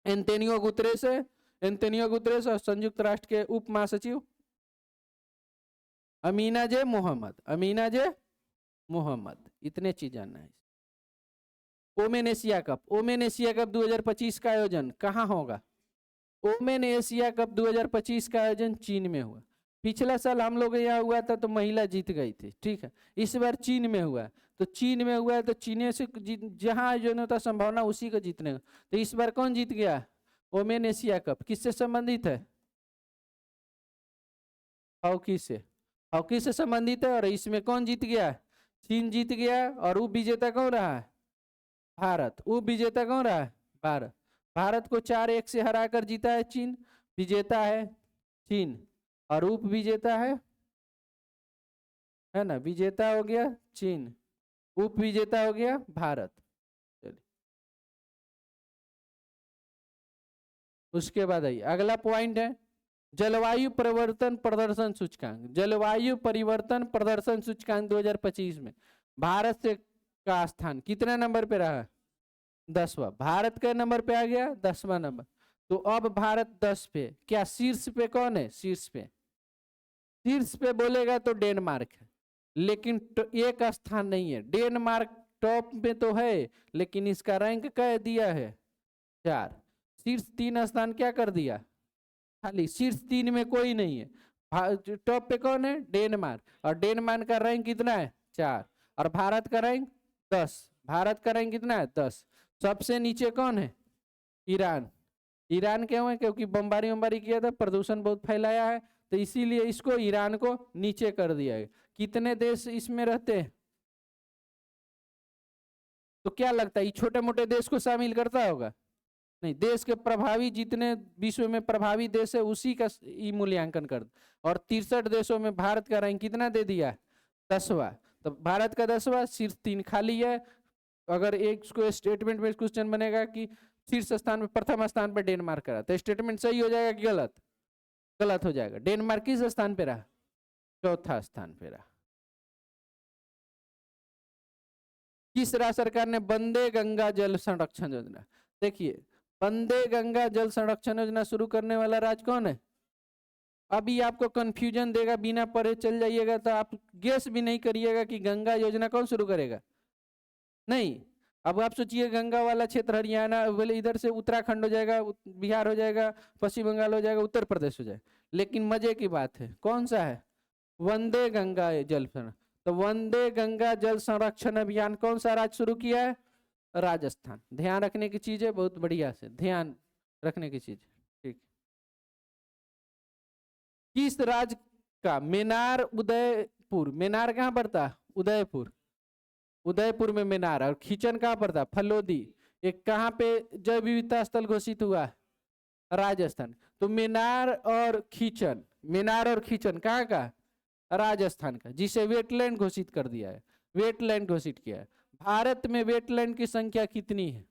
एंटोनियो गुतरेस है। Antonio Guterres. और संयुक्त राष्ट्र के उप महासचिव अमीना जे मोहम्मद। अमीना जे मोहम्मद। इतने चीज जानना है। Women Asia cup. Women Asia cup 2025 का आयोजन कहाँ होगा? ओमेन एशिया कप 2025 का आयोजन चीन में हुआ। पिछला साल हम लोग यहाँ हुआ था तो महिला जीत गई थी, ठीक है। इस बार चीन में हुआ, तो चीन में हुआ है तो चीन से जहां आयोजन होता संभावना उसी को जीतने का। तो इस बार कौन जीत गया? ओमेन एशिया कप किससे संबंधित है? हॉकी से। हॉकी से संबंधित है। और इसमें कौन जीत गया? चीन जीत गया। और उप विजेता कौन रहा? भारत। उप विजेता कौन रहा? भारत। भारत को 4-1 से हराकर जीता है चीन। विजेता है चीन और उप विजेता है ना, विजेता हो गया चीन, उप विजेता हो गया भारत। चलिए उसके बाद आइए अगला पॉइंट है जलवायु परिवर्तन प्रदर्शन सूचकांक। जलवायु परिवर्तन प्रदर्शन सूचकांक 2025 में भारत से का स्थान कितने नंबर पे रहा? 10वां। भारत के नंबर पे आ गया 10वां नंबर। तो अब भारत 10 पे। क्या शीर्ष पे कौन है? शीर्ष पे, शीर्ष पे बोलेगा तो डेनमार्क है, लेकिन एक स्थान नहीं है। डेनमार्क टॉप में तो है लेकिन इसका रैंक क्या दिया है? 4। शीर्ष 3 स्थान क्या कर दिया? खाली। शीर्ष 3 में कोई नहीं है। टॉप पे कौन है? डेनमार्क। और डेनमार्क का रैंक कितना है? 4। और भारत का रैंक 10। भारत का रैंक कितना है? 10। सबसे नीचे कौन है? ईरान। ईरान क्यों है? क्योंकि बमबारी किया था, प्रदूषण बहुत फैलाया है, तो इसीलिए इसको ईरान को नीचे कर दिया है। कितने देश इसमें रहते हैं? तो क्या लगता है ये छोटे मोटे देश को शामिल करता होगा? नहीं, देश के प्रभावी जितने विश्व में प्रभावी देश है उसी का मूल्यांकन कर। और 63 देशों में भारत का रैंक कितना दे दिया? 10वां। तो भारत का 10वां, शीर्ष 3 खाली है। अगर एक स्टेटमेंट में क्वेश्चन बनेगा कि शीर्ष स्थान में प्रथम स्थान पर डेनमार्क रहा, तो स्टेटमेंट सही हो जाएगा कि गलत? गलत हो जाएगा। डेनमार्क किस स्थान पे रहा? चौथा स्थान पे रहा। किस राज्य सरकार ने वंदे गंगा जल संरक्षण योजना? देखिए, वंदे गंगा जल संरक्षण योजना शुरू करने वाला राज्य कौन है? अभी आपको कंफ्यूजन देगा, बिना पढ़े चल जाइएगा तो आप गेस भी नहीं करिएगा कि गंगा योजना कौन शुरू करेगा। नहीं, अब आप सोचिए गंगा वाला क्षेत्र हरियाणा बोले, इधर से उत्तराखंड हो जाएगा, बिहार हो जाएगा, पश्चिम बंगाल हो जाएगा, उत्तर प्रदेश हो जाएगा। लेकिन मजे की बात है, कौन सा है? वंदे गंगा जल। तो वंदे गंगा जल संरक्षण अभियान कौन सा राज्य शुरू किया है? राजस्थान। ध्यान रखने की चीज है, बहुत बढ़िया से ध्यान रखने की चीज। ठीक। किस राज्य का? मेनार उदयपुर। मेनार कहां पड़ता? उदयपुर। उदयपुर में मीनार। और खींचन कहाँ पर था? फलोदी। एक कहाँ पे जैव विविधता स्थल घोषित हुआ? राजस्थान। तो मीनार और खींचन, मीनार और खींचन कहाँ का? राजस्थान का, जिसे वेटलैंड घोषित कर दिया है, वेटलैंड घोषित किया है। भारत में वेटलैंड की संख्या कितनी है?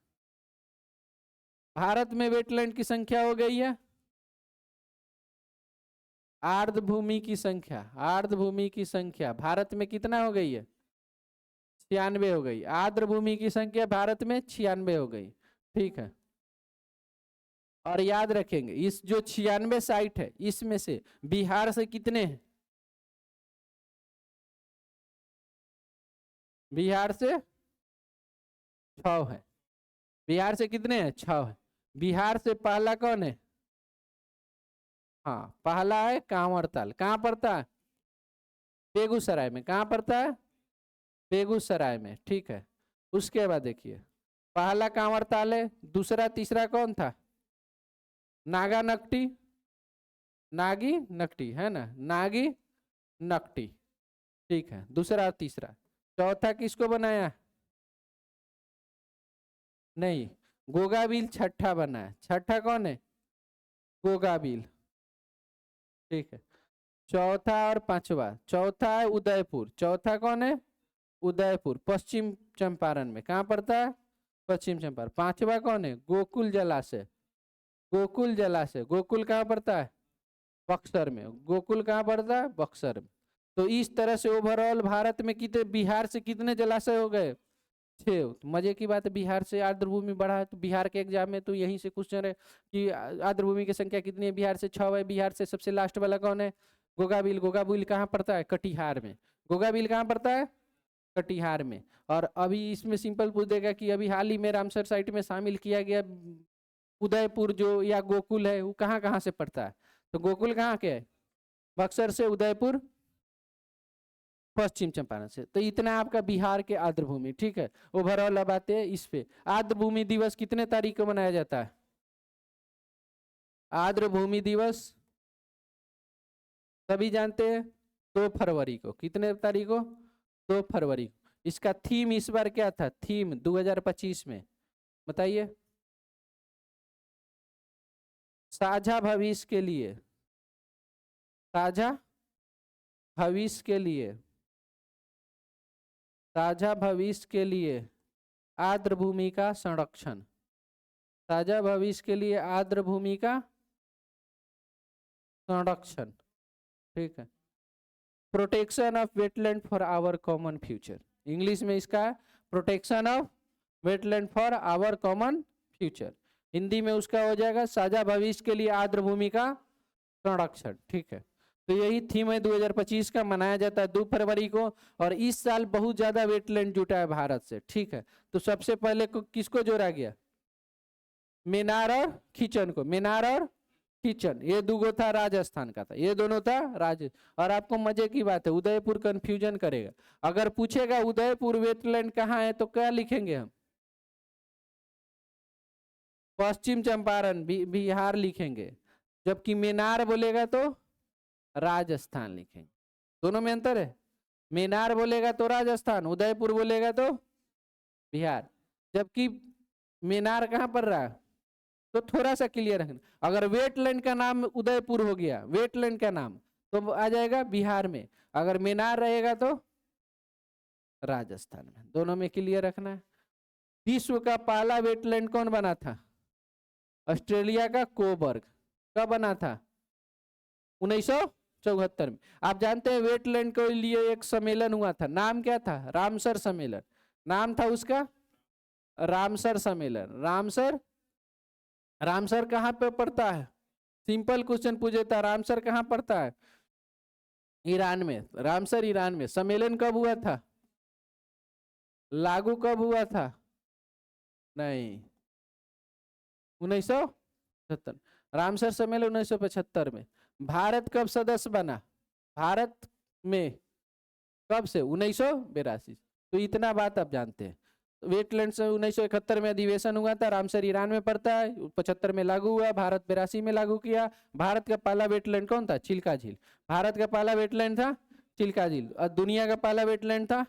भारत में वेटलैंड की संख्या हो गई है, आर्द्र भूमि की संख्या, आर्द्र भूमि की संख्या भारत में कितना हो गई है? 96 हो गई। आर्द्र भूमि की संख्या भारत में 96 हो गई। ठीक है, और याद रखेंगे इस जो 96 साइट है इसमें से बिहार से कितने हैं? बिहार से 6 है। बिहार से कितने हैं? 6 है। बिहार से पहला कौन है? हाँ, पहला है कांवरताल। कहाँ पड़ता है? बेगूसराय में। कहाँ पड़ता है? बेगूसराय में। ठीक है, उसके बाद देखिए पहला कांवरताल है, दूसरा तीसरा कौन था? नागा नकटी, नागी नकटी है ना, नागी नकटी। ठीक है, दूसरा तीसरा। चौथा किसको बनाया? नहीं, गोगाबिल छठा बना है। छठा कौन है? गोगाबिल। ठीक है, चौथा और पांचवा। चौथा है उदयपुर। चौथा कौन है? उदयपुर, पश्चिम चंपारण में। कहाँ पड़ता है? पश्चिम चंपारण। पांचवा कौन है? गोकुल जलाशय। गोकुल जलाशय, गोकुल कहाँ पड़ता है? बक्सर में। गोकुल कहाँ पड़ता है? बक्सर में। तो इस तरह से ओवरऑल भारत में कितने, बिहार से कितने जलाशय हो गए? 6। तो मजे की बात है, बिहार से आर्द्र भूमि बढ़ा है, तो बिहार के एग्जाम में तो यहीं से क्वेश्चन है कि आर्द्र भूमि की संख्या कितनी है? बिहार से 6 है। बिहार से सबसे लास्ट वाला कौन है? गोगाबिल। गोगाबिल कहाँ पड़ता है? कटिहार में। गोगाबिल कहाँ पड़ता है? कटिहार में। और अभी इसमें सिंपल पूछ देगा कि अभी हाल ही में रामसर साइट में शामिल किया गया उदयपुर जो या गोकुल है वो कहाँ कहाँ से पड़ता है? तो गोकुल कहाँ के है? बक्सर से। उदयपुर पश्चिम चंपारण से। तो इतना आपका बिहार के आर्द्र भूमि। ठीक है, ओवरऑल अब आते हैं इस पे। आर्द्र भूमि दिवस कितने तारीख को मनाया जाता है? आर्द्र भूमि दिवस सभी जानते हैं, 2 फरवरी को। कितने तारीख को? 2 फरवरी को। इसका थीम इस बार क्या था? थीम 2025 में बताइए। साझा भविष्य के लिए, साझा भविष्य के लिए, साझा भविष्य के लिए आर्द्र भूमि का संरक्षण। साझा भविष्य के लिए आर्द्र भूमि का संरक्षण। ठीक है, protection of wetland for our common future. English में इसका protection of wetland for our common future. Hindi में उसका हो जाएगा साझा भविष्य के लिए आर्द्र भूमि का संरक्षण। ठीक है, तो यही थीम है 2025 का, मनाया जाता है 2 फरवरी को। और इस साल बहुत ज्यादा वेटलैंड जुटा है भारत से। ठीक है, तो सबसे पहले किसको जोड़ा गया? मीनार और खींचन को। मीनार और खींचन, ये दुगो था राजस्थान का था, ये दोनों था और आपको मजे की बात है, उदयपुर कंफ्यूजन करेगा। अगर पूछेगा उदयपुर वेटलैंड कहाँ है तो क्या लिखेंगे हम? पश्चिम चंपारण बिहार लिखेंगे। जबकि मीनार बोलेगा तो राजस्थान लिखेंगे। दोनों में अंतर है। मीनार बोलेगा तो राजस्थान, उदयपुर बोलेगा तो बिहार। जबकि मीनार कहाँ पर रहा? तो थोड़ा सा क्लियर रखना, अगर वेटलैंड का नाम उदयपुर हो गया, वेटलैंड का नाम, तो आ जाएगा बिहार में। अगर मीनार रहेगा तो राजस्थान में। दोनों में क्लियर रखना है। विश्व का पहला वेटलैंड कौन बना था? ऑस्ट्रेलिया का कोबर्ग। कब बना था? 1974 में। आप जानते हैं वेटलैंड के लिए एक सम्मेलन हुआ था, नाम क्या था? रामसर सम्मेलन। नाम था उसका रामसर सम्मेलन। रामसर, रामसर कहाँ पे पड़ता है? सिंपल क्वेश्चन पूछे था, रामसर कहाँ पड़ता है? ईरान में। रामसर ईरान में। सम्मेलन कब हुआ था? लागू कब हुआ था? नहीं, 1975। रामसर सम्मेलन 1975 में। भारत कब सदस्य बना? भारत में कब से? 1982। तो इतना बात आप जानते हैं। वेटलैंड से 1971 में अधिवेशन हुआ था, रामसर ईरान में पड़ता है, 75 में लागू हुआ, भारत 82 में लागू किया। भारत का पहला वेटलैंड कौन था? चिल्का झील। भारत का पहला वेटलैंड था चिल्का झील। और दुनिया का पहला वेटलैंड था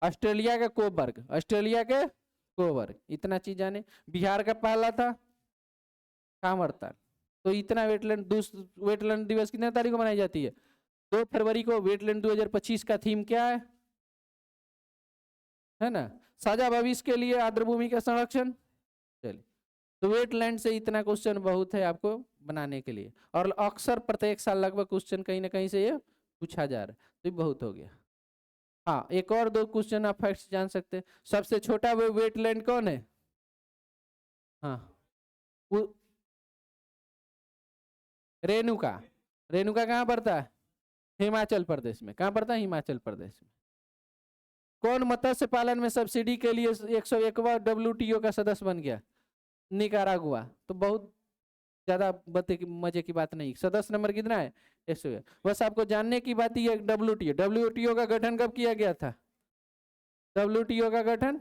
ऑस्ट्रेलिया के कोबर्ग, ऑस्ट्रेलिया के कोबर्ग, इतना चीज जाने। बिहार का पहला था कामरताल। तो इतना वेटलैंड वेटलैंड दिवस कितने तारीख को मनाई जाती है? 2 फरवरी को। वेटलैंड 2025 का थीम क्या है ना? साझा भविष्य के लिए आर्द्र भूमि का संरक्षण। चलिए, तो वेटलैंड से इतना क्वेश्चन बहुत है आपको बनाने के लिए, और अक्सर प्रत्येक साल लगभग क्वेश्चन कहीं ना कहीं से ये पूछा जा रहा है, तो बहुत हो गया। हाँ, एक और 2 क्वेश्चन आप फैक्ट्स जान सकते हैं। सबसे छोटा वेटलैंड कौन है? हाँ, रेणुका। रेणुका कहाँ पड़ता है? हिमाचल प्रदेश में। कहाँ पड़ता है? हिमाचल प्रदेश में। कौन मत्स्य पालन में सब्सिडी के लिए 101वां WTO का सदस्य बन गया? निकारागुआ। तो बहुत ज्यादा मजे की बात नहीं। सदस्य नंबर कितना है? 101। बस आपको जानने की बात यह WTO का गठन कब किया गया था? WTO का गठन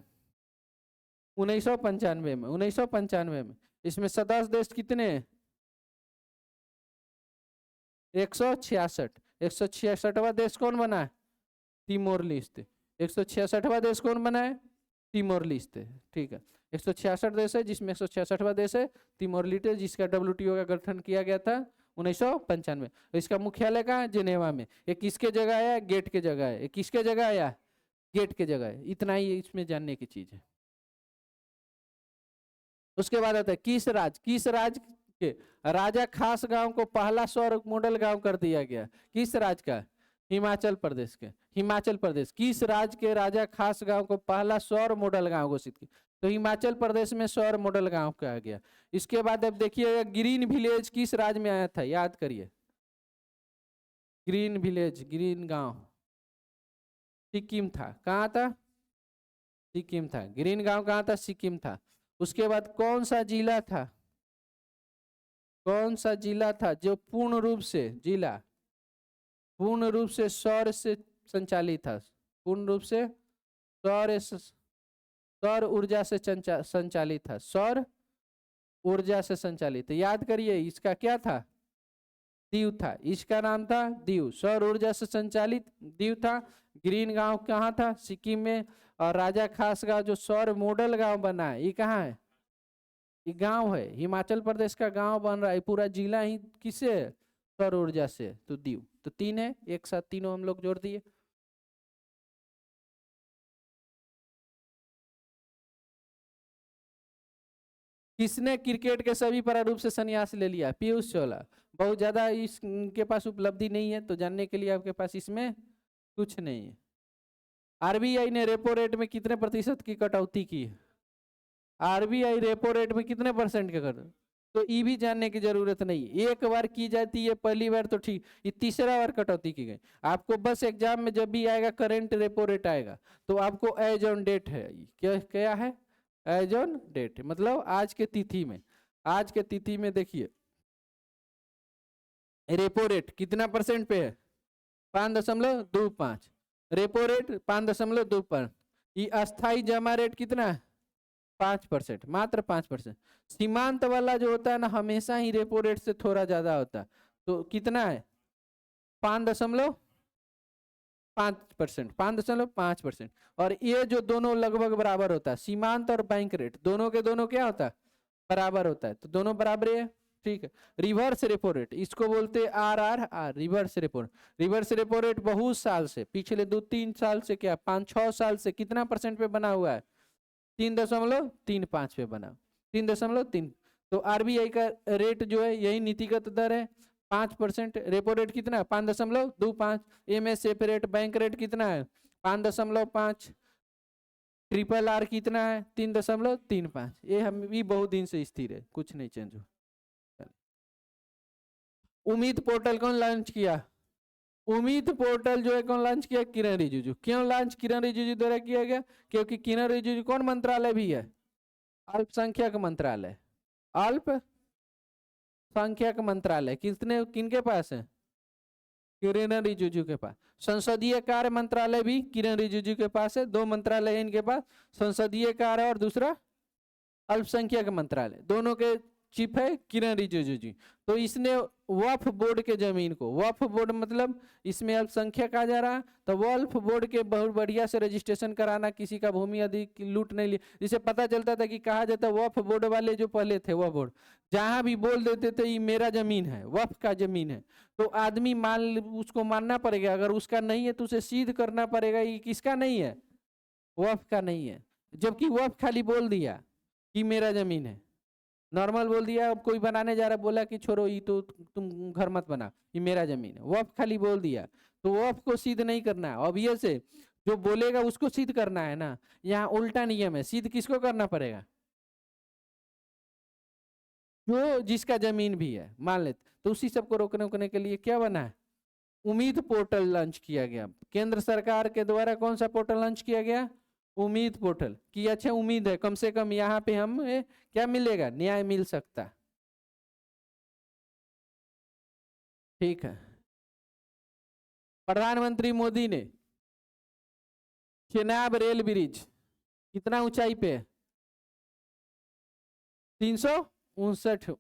1995 में। 1995 में। इसमें सदस्य देश कितने हैं? 166। 166वां देश कौन बना है? Timor Leste. 166वां देश कौन बना है? Timor Leste. ठीक है, 166 देश है, जिसमें 166वां देश है तिमोर लेस्ते, जिसका WTO का गठन किया गया था 1995 में। इसका मुख्यालय कहाँ है? जिनेवा में। ये किसके जगह आया? गेट के जगह है। किसके जगह आया? गेट के जगह है। इतना ही इसमें जानने की चीज है। उसके बाद आता है किस राज के राजा खास गांव को पहला सौर मॉडल गांव कर दिया गया? किस राज का? हिमाचल प्रदेश के। हिमाचल प्रदेश। किस राज्य के राजा खास गांव को पहला सौर मॉडल गांव घोषित किया? तो हिमाचल प्रदेश में सौर मॉडल गांव कहा गया। इसके बाद अब देखिए ग्रीन विलेज किस राज्य में आया था? याद करिए। ग्रीन विलेज, ग्रीन गांव सिक्किम था। कहाँ था? सिक्किम था। ग्रीन गांव कहाँ था? सिक्किम था। उसके बाद कौन सा जिला था? कौन सा जिला था जो पूर्ण रूप से सौर से संचालित था? पूर्ण रूप से सौर ऊर्जा से संचालित था। सौर ऊर्जा से संचालित। याद करिए, इसका क्या था? दीव था। इसका नाम था दीव। सौर ऊर्जा से संचालित दीव था। ग्रीन गांव कहाँ था? सिक्किम में। और राजा खास गांव जो सौर मॉडल गांव बना है, ये कहाँ है? ये गांव है, हिमाचल प्रदेश का गांव बन रहा है। पूरा जिला ही किससे? सौर ऊर्जा से। तो दीव। तो 3 है, एक साथ तीनों हम लोग जोड़ दिए। किसने क्रिकेट के सभी प्रारूप से संन्यास ले लिया? पीयूष चावला। बहुत ज्यादा इसके पास उपलब्धि नहीं है, तो जानने के लिए आपके पास इसमें कुछ नहीं है। RBI ने रेपो रेट में कितने प्रतिशत की कटौती की है? RBI रेपो रेट में कितने % का कर? तो ये भी जानने की जरूरत नहीं। एक बार की जाती है, पहली बार तो ठीक, ये तीसरा बार कटौती की गई। आपको बस एग्जाम में जब भी आएगा करंट रेपो रेट आएगा, तो आपको एज ऑन डेट है। क्या है? एज ऑन डेट, मतलब आज के तिथि में। आज के तिथि में देखिए रेपो रेट कितना % पे है? 5.25। Repo rate 5.25। ये अस्थाई जमा रेट कितना है? 5%, मात्र 5%। सीमांत वाला जो होता है ना, हमेशा ही रेपो रेट से थोड़ा ज्यादा होता है। तो कितना है? 5.5%, 5.5%। और ये जो दोनों लगभग बराबर होता है, सीमांत और बैंक रेट दोनों के दोनों क्या होता है? बराबर होता है। तो दोनों बराबर है। ठीक है। रिवर्स रेपो रेट, इसको बोलते हैं RRR, reverse repo rate. Reverse repo rate बहुत साल से, पिछले 2-3 साल से, क्या 5-6 साल से कितना % पे बना हुआ है? 3.35 पे बना। 3.3। तो RBI का रेट जो है यही नीतिगत दर है 5%। रेपो रेट कितना है? 5.25। MSF रेट, बैंक रेट कितना है? 5.5। RRR कितना है? 3.35। ये हम भी बहुत दिन से स्थिर है, कुछ नहीं चेंज हो। उम्मीद पोर्टल कौन लॉन्च किया? उम्मीद पोर्टल जो है कौन लॉन्च किया? किरण रिजिजू। क्यों लॉन्च किरण रिजिजू द्वारा किया गया? क्योंकक्योंकि किरण रिजिजू कौन मंत्रालय भी है? अल्पसंख्यक मंत्रालय। अल्पसंख्यक मंत्रालय किनके पास है? किरण रिजिजू के पास। संसदीय कार्य मंत्रालय भी किरण रिजिजू के पास है। 2 मंत्रालय है इनके पास, संसदीय कार्य और दूसरा अल्पसंख्यक मंत्रालय। दोनों के चीफ है किरण रिजिजू जी। तो इसने वक्फ बोर्ड के जमीन को, वक्फ बोर्ड मतलब इसमें अल्पसंख्यक आ जा रहा, तो वक्फ बोर्ड के बहुत बढ़िया से रजिस्ट्रेशन कराना, किसी का भूमि अधिक लूट नहीं ली, जिसे पता चलता था कि कहा जाता वक्फ बोर्ड वाले जो पहले थे वह बोर्ड जहां भी बोल देते थे ये मेरा जमीन है, वक्फ का जमीन है, तो आदमी उसको मानना पड़ेगा, अगर उसका नहीं है तो उसे सिद्ध करना पड़ेगा ये किसका नहीं है, वक्फ का नहीं है। जबकि वक्फ खाली बोल दिया कि मेरा जमीन है, नॉर्मल बोल दिया, अब कोई बनाने जा रहा बोला कि छोड़ो ये तो तुम घर मत बना, ये मेरा जमीन है, वक्फ खाली बोल दिया, तो वक्फ को सिद्ध नहीं करना है। अब ये से जो बोलेगा उसको सिद्ध करना है ना, यहाँ उल्टा नियम है, सिद्ध किसको करना पड़ेगा, जो जिसका जमीन भी है मान लेते। तो उसी सबको रोकने के लिए क्या बना है, उम्मीद पोर्टल लॉन्च किया गया केंद्र सरकार के द्वारा। कौन सा पोर्टल लॉन्च किया गया, उम्मीद पोर्टल की। अच्छा उम्मीद है कम से कम यहाँ पे हम क्या मिलेगा, न्याय मिल सकता। ठीक है, प्रधानमंत्री मोदी ने चेनाब रेल ब्रिज कितना ऊंचाई पे है, 359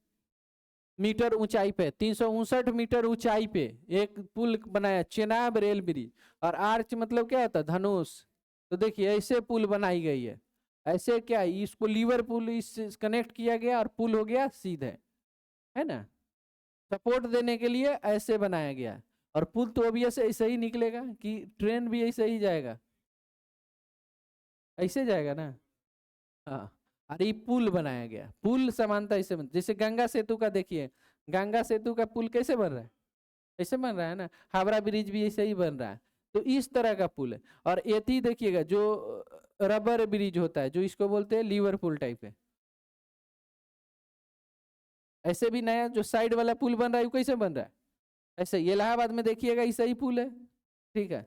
मीटर ऊंचाई पे, 359 मीटर ऊंचाई पे एक पुल बनाया, चेनाब रेल ब्रिज। और आर्च मतलब क्या होता है, धनुष। तो देखिए ऐसे पुल बनाई गई है, ऐसे क्या इसको लीवर पुल इस कनेक्ट किया गया और पुल हो गया सीधे, है ना, सपोर्ट देने के लिए ऐसे बनाया गया। और पुल तो अभी ऐसे ही निकलेगा कि ट्रेन भी ऐसे ही जाएगा, ऐसे जाएगा ना, हाँ। अरे पुल बनाया गया, पुल समानता ऐसे जैसे गंगा सेतु का देखिए, गंगा सेतु का पुल कैसे बन रहा है, ऐसे बन रहा है ना, हावड़ा ब्रिज भी ऐसे ही बन रहा है। तो इस तरह का पुल है। और एथी देखिएगा जो रबर ब्रिज होता है, जो इसको बोलते हैं लीवर पुल टाइप है, ऐसे भी नया जो साइड वाला पुल बन रहा है वो कैसे बन रहा है, ऐसे इलाहाबाद में देखिएगा ऐसा ही पुल है। ठीक है,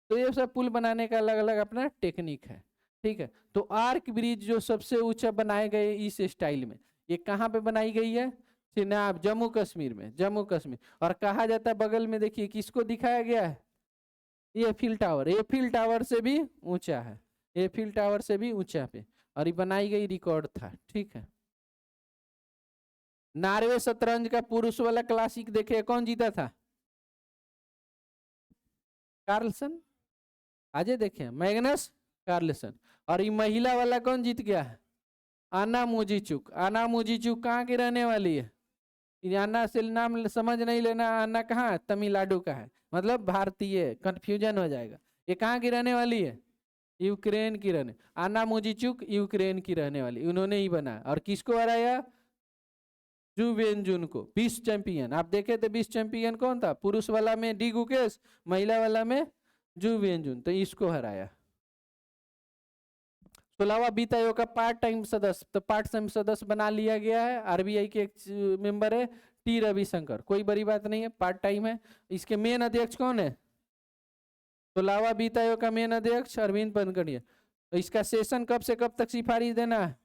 तो ये सब पुल बनाने का अलग अलग अपना टेक्निक है। ठीक है, तो आर्क ब्रिज जो सबसे ऊंचा बनाए गए इस स्टाइल में, ये कहाँ पे बनाई गई है, चिनाब, जम्मू कश्मीर में, जम्मू कश्मीर। और कहा जाता है बगल में देखिए किसको दिखाया गया है, एफिल टावर, एफिल टावर से भी ऊंचा है, एफिल टावर से भी ऊंचा पे, और ये बनाई गई रिकॉर्ड था। ठीक है, नॉर्वे शतरंज का पुरुष वाला क्लासिक देखे कौन जीता था, कार्लसन, आज देखे मैग्नस कार्लसन। और ये महिला वाला कौन जीत गया है, आना मुजीचुक। आना मुजीचुक कहाँ की रहने वाली है, आना से नाम समझ नहीं लेना, आना कहाँ, तमिलनाडु का है, मतलब भारतीय, कंफ्यूजन हो जाएगा। ये कहाँ की रहने वाली है, यूक्रेन की रहने, आना मुजीचुक यूक्रेन की रहने वाली, उन्होंने ही बना। और किसको हराया, जू वेनजुन को, विश्व चैंपियन। आप देखे थे विश्व चैंपियन कौन था, पुरुष वाला में डी गुकेश, महिला वाला में जू वेनजुन, तो इसको हराया। 16वां वित्त आयोग का पार्ट टाइम सदस्य, तो पार्ट टाइम सदस्य बना लिया गया है, आरबीआई के एक मेंबर है टी रविशंकर, कोई बड़ी बात नहीं है, पार्ट टाइम है। इसके मेन अध्यक्ष कौन है, 16वां वित्त आयोग का मेन अध्यक्ष अरविंद पनगड़िया। तो इसका सेशन कब से कब तक सिफारिश देना है,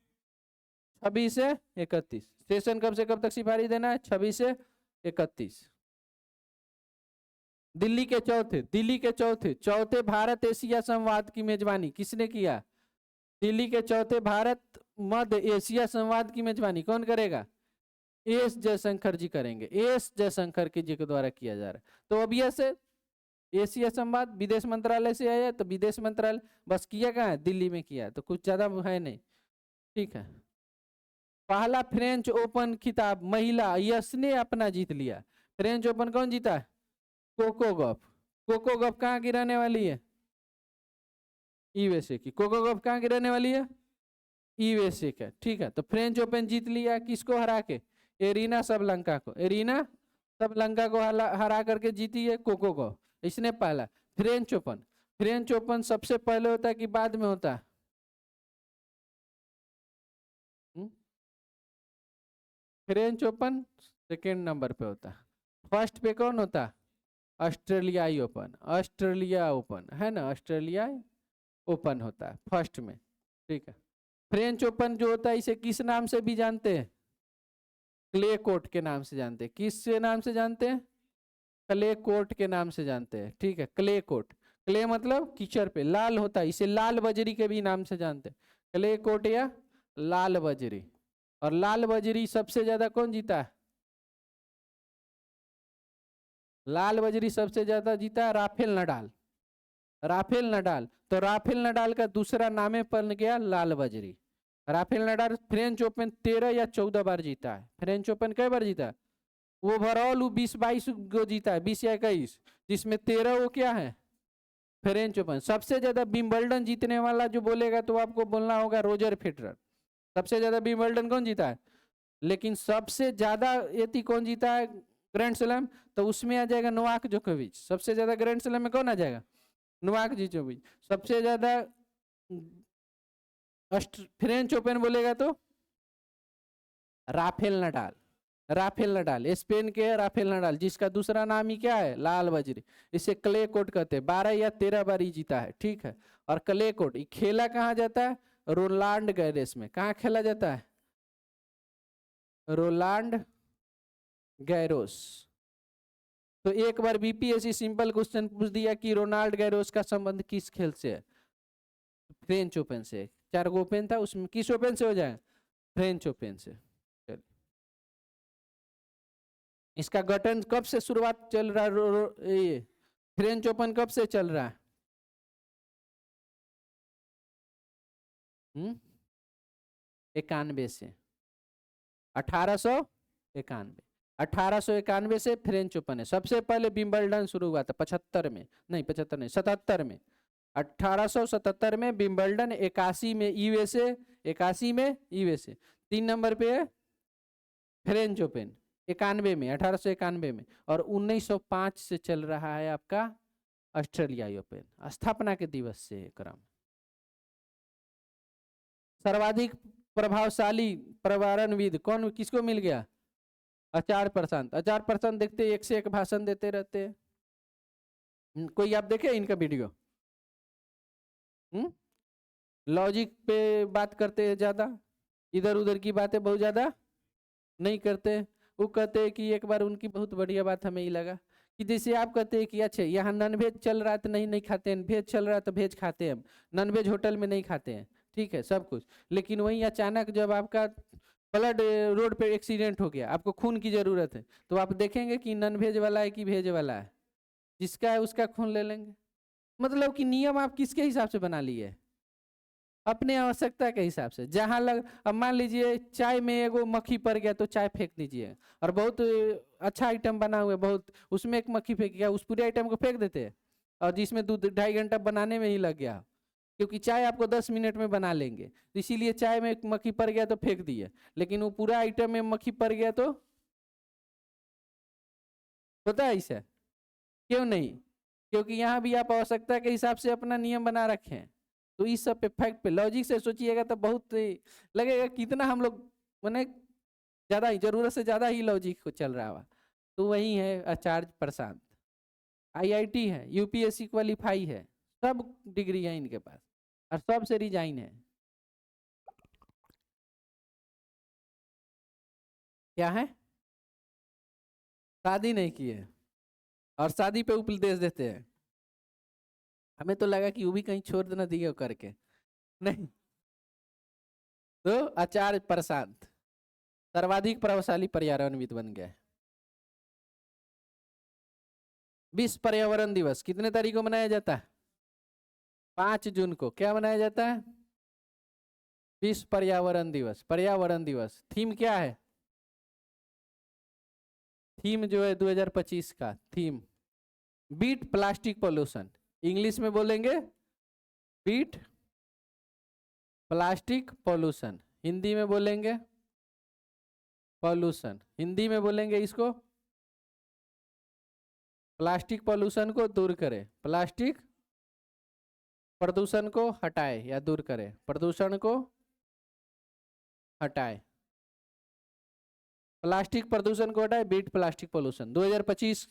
26 से 31। सेशन कब से कब तक सिफारिश देना है, 26 से 31। दिल्ली के चौथे भारत एशिया संवाद की मेजबानी किसने किया, दिल्ली के चौथे भारत मध्य एशिया संवाद की मेजबानी कौन करेगा, एस जयशंकर जी करेंगे, एस जयशंकर जी के द्वारा किया जा रहा है। तो अब यह से एशिया संवाद विदेश मंत्रालय से आया, तो विदेश मंत्रालय बस किया कहाँ है, दिल्ली में किया है, तो कुछ ज्यादा है नहीं। ठीक है, पहला फ्रेंच ओपन खिताब महिला यश ने अपना जीत लिया। फ्रेंच ओपन कौन जीता, कोको गॉफ। कोको गॉफ कहाँ की रहने वाली है, यूएसए की। कोको गॉफ कहाँ की रहने वाली है, यूएसए का। ठीक है, तो फ्रेंच ओपन जीत लिया, किसको हरा के, एरिना सबलंका को, एरिना सबलंका को हरा करके जीती है कोको गॉफ, इसने पहला। फ्रेंच ओपन, फ्रेंच ओपन सबसे पहले होता है कि बाद में होता है, फ्रेंच ओपन सेकेंड नंबर पे होता है, फर्स्ट पे कौन होता है, ऑस्ट्रेलियाई ओपन, ऑस्ट्रेलिया ओपन है ना, ऑस्ट्रेलिया ओपन होता है फर्स्ट में। ठीक है, फ्रेंच ओपन जो होता है इसे किस नाम से भी जानते हैं, क्ले कोर्ट के नाम से जानते हैं। किस नाम से जानते हैं, क्ले कोर्ट के नाम से जानते हैं। ठीक है, क्ले कोर्ट, क्ले मतलब कीचड़ पे लाल होता है, इसे लाल बजरी के भी नाम से जानते हैं, क्ले कोर्ट या लाल बजरी। और लाल बजरी सबसे ज्यादा कौन जीता है? लाल बजरी सबसे ज्यादा जीता राफेल नडाल। राफेल नडाल, तो राफेल नडाल का दूसरा नामे बन गया लाल बजरी। राफेल नडाल फ्रेंच ओपन 13 या 14 बार जीता है। फ्रेंच ओपन कई बार जीता? ओवरऑल 20-22 को जीता है, 20 या 21, जिसमें 13 वो क्या है फ्रेंच ओपन। सबसे ज्यादा विंबलडन जीतने वाला जो बोलेगा तो आपको बोलना होगा रोजर फेडरर। सबसे ज्यादा विंबलडन कौन जीता है? लेकिन सबसे ज्यादा यदि कौन जीता है ग्रैंड स्लैम, तो उसमें आ जाएगा नोवाक जोकोविच। सबसे ज्यादा ग्रैंड स्लैम में कौन आ जाएगा? नोवाक जोकोविच। सबसे ज्यादा फ्रेंच ओपन बोलेगा तो Rafael Nadal. Rafael Nadal Spain के राफेल नडाल, जिसका दूसरा नाम ही क्या है? लाल बजरी। इसे क्ले कोर्ट कहते हैं। 12 या 13 बार ही जीता है, ठीक है। और क्ले कोर्ट खेला कहाँ जाता है? रोलांड गैरेस में। कहाँ खेला जाता है? Roland Garros. तो एक बार बीपीएससी सिंपल क्वेश्चन पूछ दिया कि रोनाल्ड गैरोस का संबंध किस खेल से है? फ्रेंच ओपन से। 4 गो ओपन था, उसमें किस ओपन से हो जाए? फ्रेंच ओपन से। इसका गठन कब से शुरुआत चल रहा है? ये फ्रेंच ओपन कब से चल रहा है? 91 से। 1891। 1891 से फ्रेंच ओपन है। सबसे पहले विंबलडन शुरू हुआ था 75 में, नहीं 75 नहीं 77 में। 1877 में विंबलडन, 81 में यूएसए, 81 में यूएसए। 3 नंबर पे है फ्रेंच ओपन 91 में, 1891 में। और 1905 से चल रहा है आपका ऑस्ट्रेलियाई ओपन, स्थापना के दिवस से क्रम। सर्वाधिक प्रभावशाली प्रवारणविद कौन, किसको मिल गया? आचार्य प्रशांत। आचार्य प्रशांत देखते एक से एक भाषण देते रहते हैं। कोई आप देखे इनका वीडियो? लॉजिक पे बात करते हैं ज्यादा, इधर उधर की बातें बहुत ज्यादा नहीं करते। वो कहते हैं कि एक बार उनकी बहुत बढ़िया बात हमें ही लगा कि जैसे आप कहते हैं कि अच्छा यहाँ नॉन वेज चल रहा है तो नहीं खाते हैं, वेज चल रहा है तो वेज खाते हैं, हम नॉन वेज होटल में नहीं खाते हैं, ठीक है सब कुछ। लेकिन वहीं अचानक जब आपका ब्लड रोड पे एक्सीडेंट हो गया, आपको खून की जरूरत है, तो आप देखेंगे कि नॉन वेज वाला है कि वेज वाला है, जिसका है उसका खून ले लेंगे। मतलब कि नियम आप किसके हिसाब से बना लिए? अपने आवश्यकता के हिसाब से। जहां लग, अब मान लीजिए चाय में एगो मक्खी पड़ गया तो चाय फेंक दीजिए, और बहुत अच्छा आइटम बना हुआ है बहुत, उसमें एक मक्खी फेंक गया, उस पूरे आइटम को फेंक देते हैं, और जिसमें 2-2.5 घंटा बनाने में ही लग गया, क्योंकि चाय आपको 10 मिनट में बना लेंगे, इसीलिए चाय में एक मक्खी पड़ गया तो फेंक दिए। लेकिन वो पूरा आइटम में मक्खी पड़ गया तो होता है ऐसा? क्यों नहीं? क्योंकि यहाँ भी आप आवश्यकता के हिसाब से अपना नियम बना रखे हैं। तो इस सब पे फैक्ट पे लॉजिक से सोचिएगा तो बहुत लगेगा कितना हम लोग मैंने ज्यादा ही, जरूरत से ज्यादा ही लॉजिक को चल रहा हुआ। तो वही है आचार्य प्रशांत। आईआईटी है, यूपीएससी क्वालिफाई है, सब डिग्री है इनके पास, और सब से रिजाइन है। क्या है? शादी नहीं की है, और शादी पे उपदेश देते हैं। हमें तो लगा कि वो भी कहीं छोड़ देना दिए करके, नहीं। तो आचार्य प्रशांत सर्वाधिक प्रभावशाली पर्यावरणविद बन गए। विश्व पर्यावरण दिवस कितने तारीख को मनाया जाता है? 5 जून को। क्या मनाया जाता है? विश्व पर्यावरण दिवस। पर्यावरण दिवस थीम क्या है? थीम जो है 2025 का theme beat plastic pollution. English में बोलेंगे बीट प्लास्टिक पोल्यूशन, हिंदी में बोलेंगे पोल्यूशन। हिंदी में बोलेंगे इसको प्लास्टिक पोल्यूशन को दूर करें, प्लास्टिक प्रदूषण को हटाए या दूर करें, प्रदूषण को हटाए, प्लास्टिक प्रदूषण को हटाए, बीट प्लास्टिक पोल्यूशन। 2025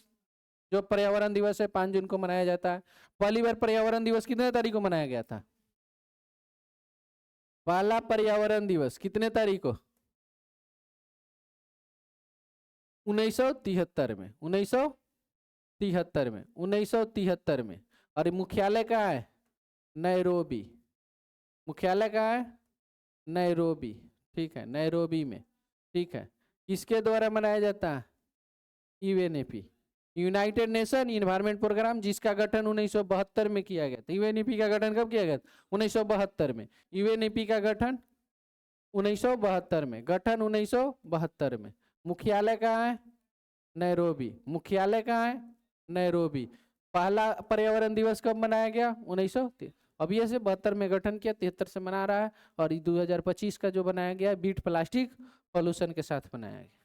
जो पर्यावरण दिवस है 5 जून को मनाया जाता है। पहली बार पर्यावरण दिवस कितने तारीख को मनाया गया था? पहला पर्यावरण दिवस कितने तारीख को? 1973 में। 1973 में। 1973 में। और मुख्यालय कहाँ है? नैरोबी। मुख्यालय कहाँ है? नैरोबी, ठीक है, नैरोबी में। ठीक है, किसके द्वारा मनाया जाता है? UNEP, united nation environment programme, जिसका गठन 1972 में किया गया था। यूएनईपी का गठन कब किया गया? 1972 में। यूएनईपी का गठन 1972 में, गठन 1972 में। मुख्यालय कहाँ है? नैरोबी। मुख्यालय कहाँ है? नैरोबी। पहला पर्यावरण दिवस कब मनाया गया? 1973। अब ये से 72 में गठन किया, 73 से मना रहा है, और 2025 का जो बनाया गया है बीट प्लास्टिक पॉल्यूशन के साथ बनाया गया।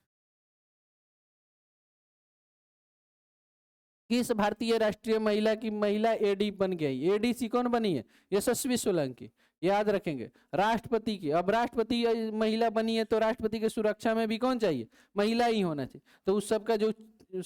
किस भारतीय राष्ट्रीय महिला की महिला एडी बन गई? एडीसी कौन बनी है? यशस्वी सोलंकी। याद रखेंगे। राष्ट्रपति की, अब राष्ट्रपति महिला बनी है तो राष्ट्रपति की सुरक्षा में भी कौन चाहिए? महिला ही होना चाहिए। तो उस सब का जो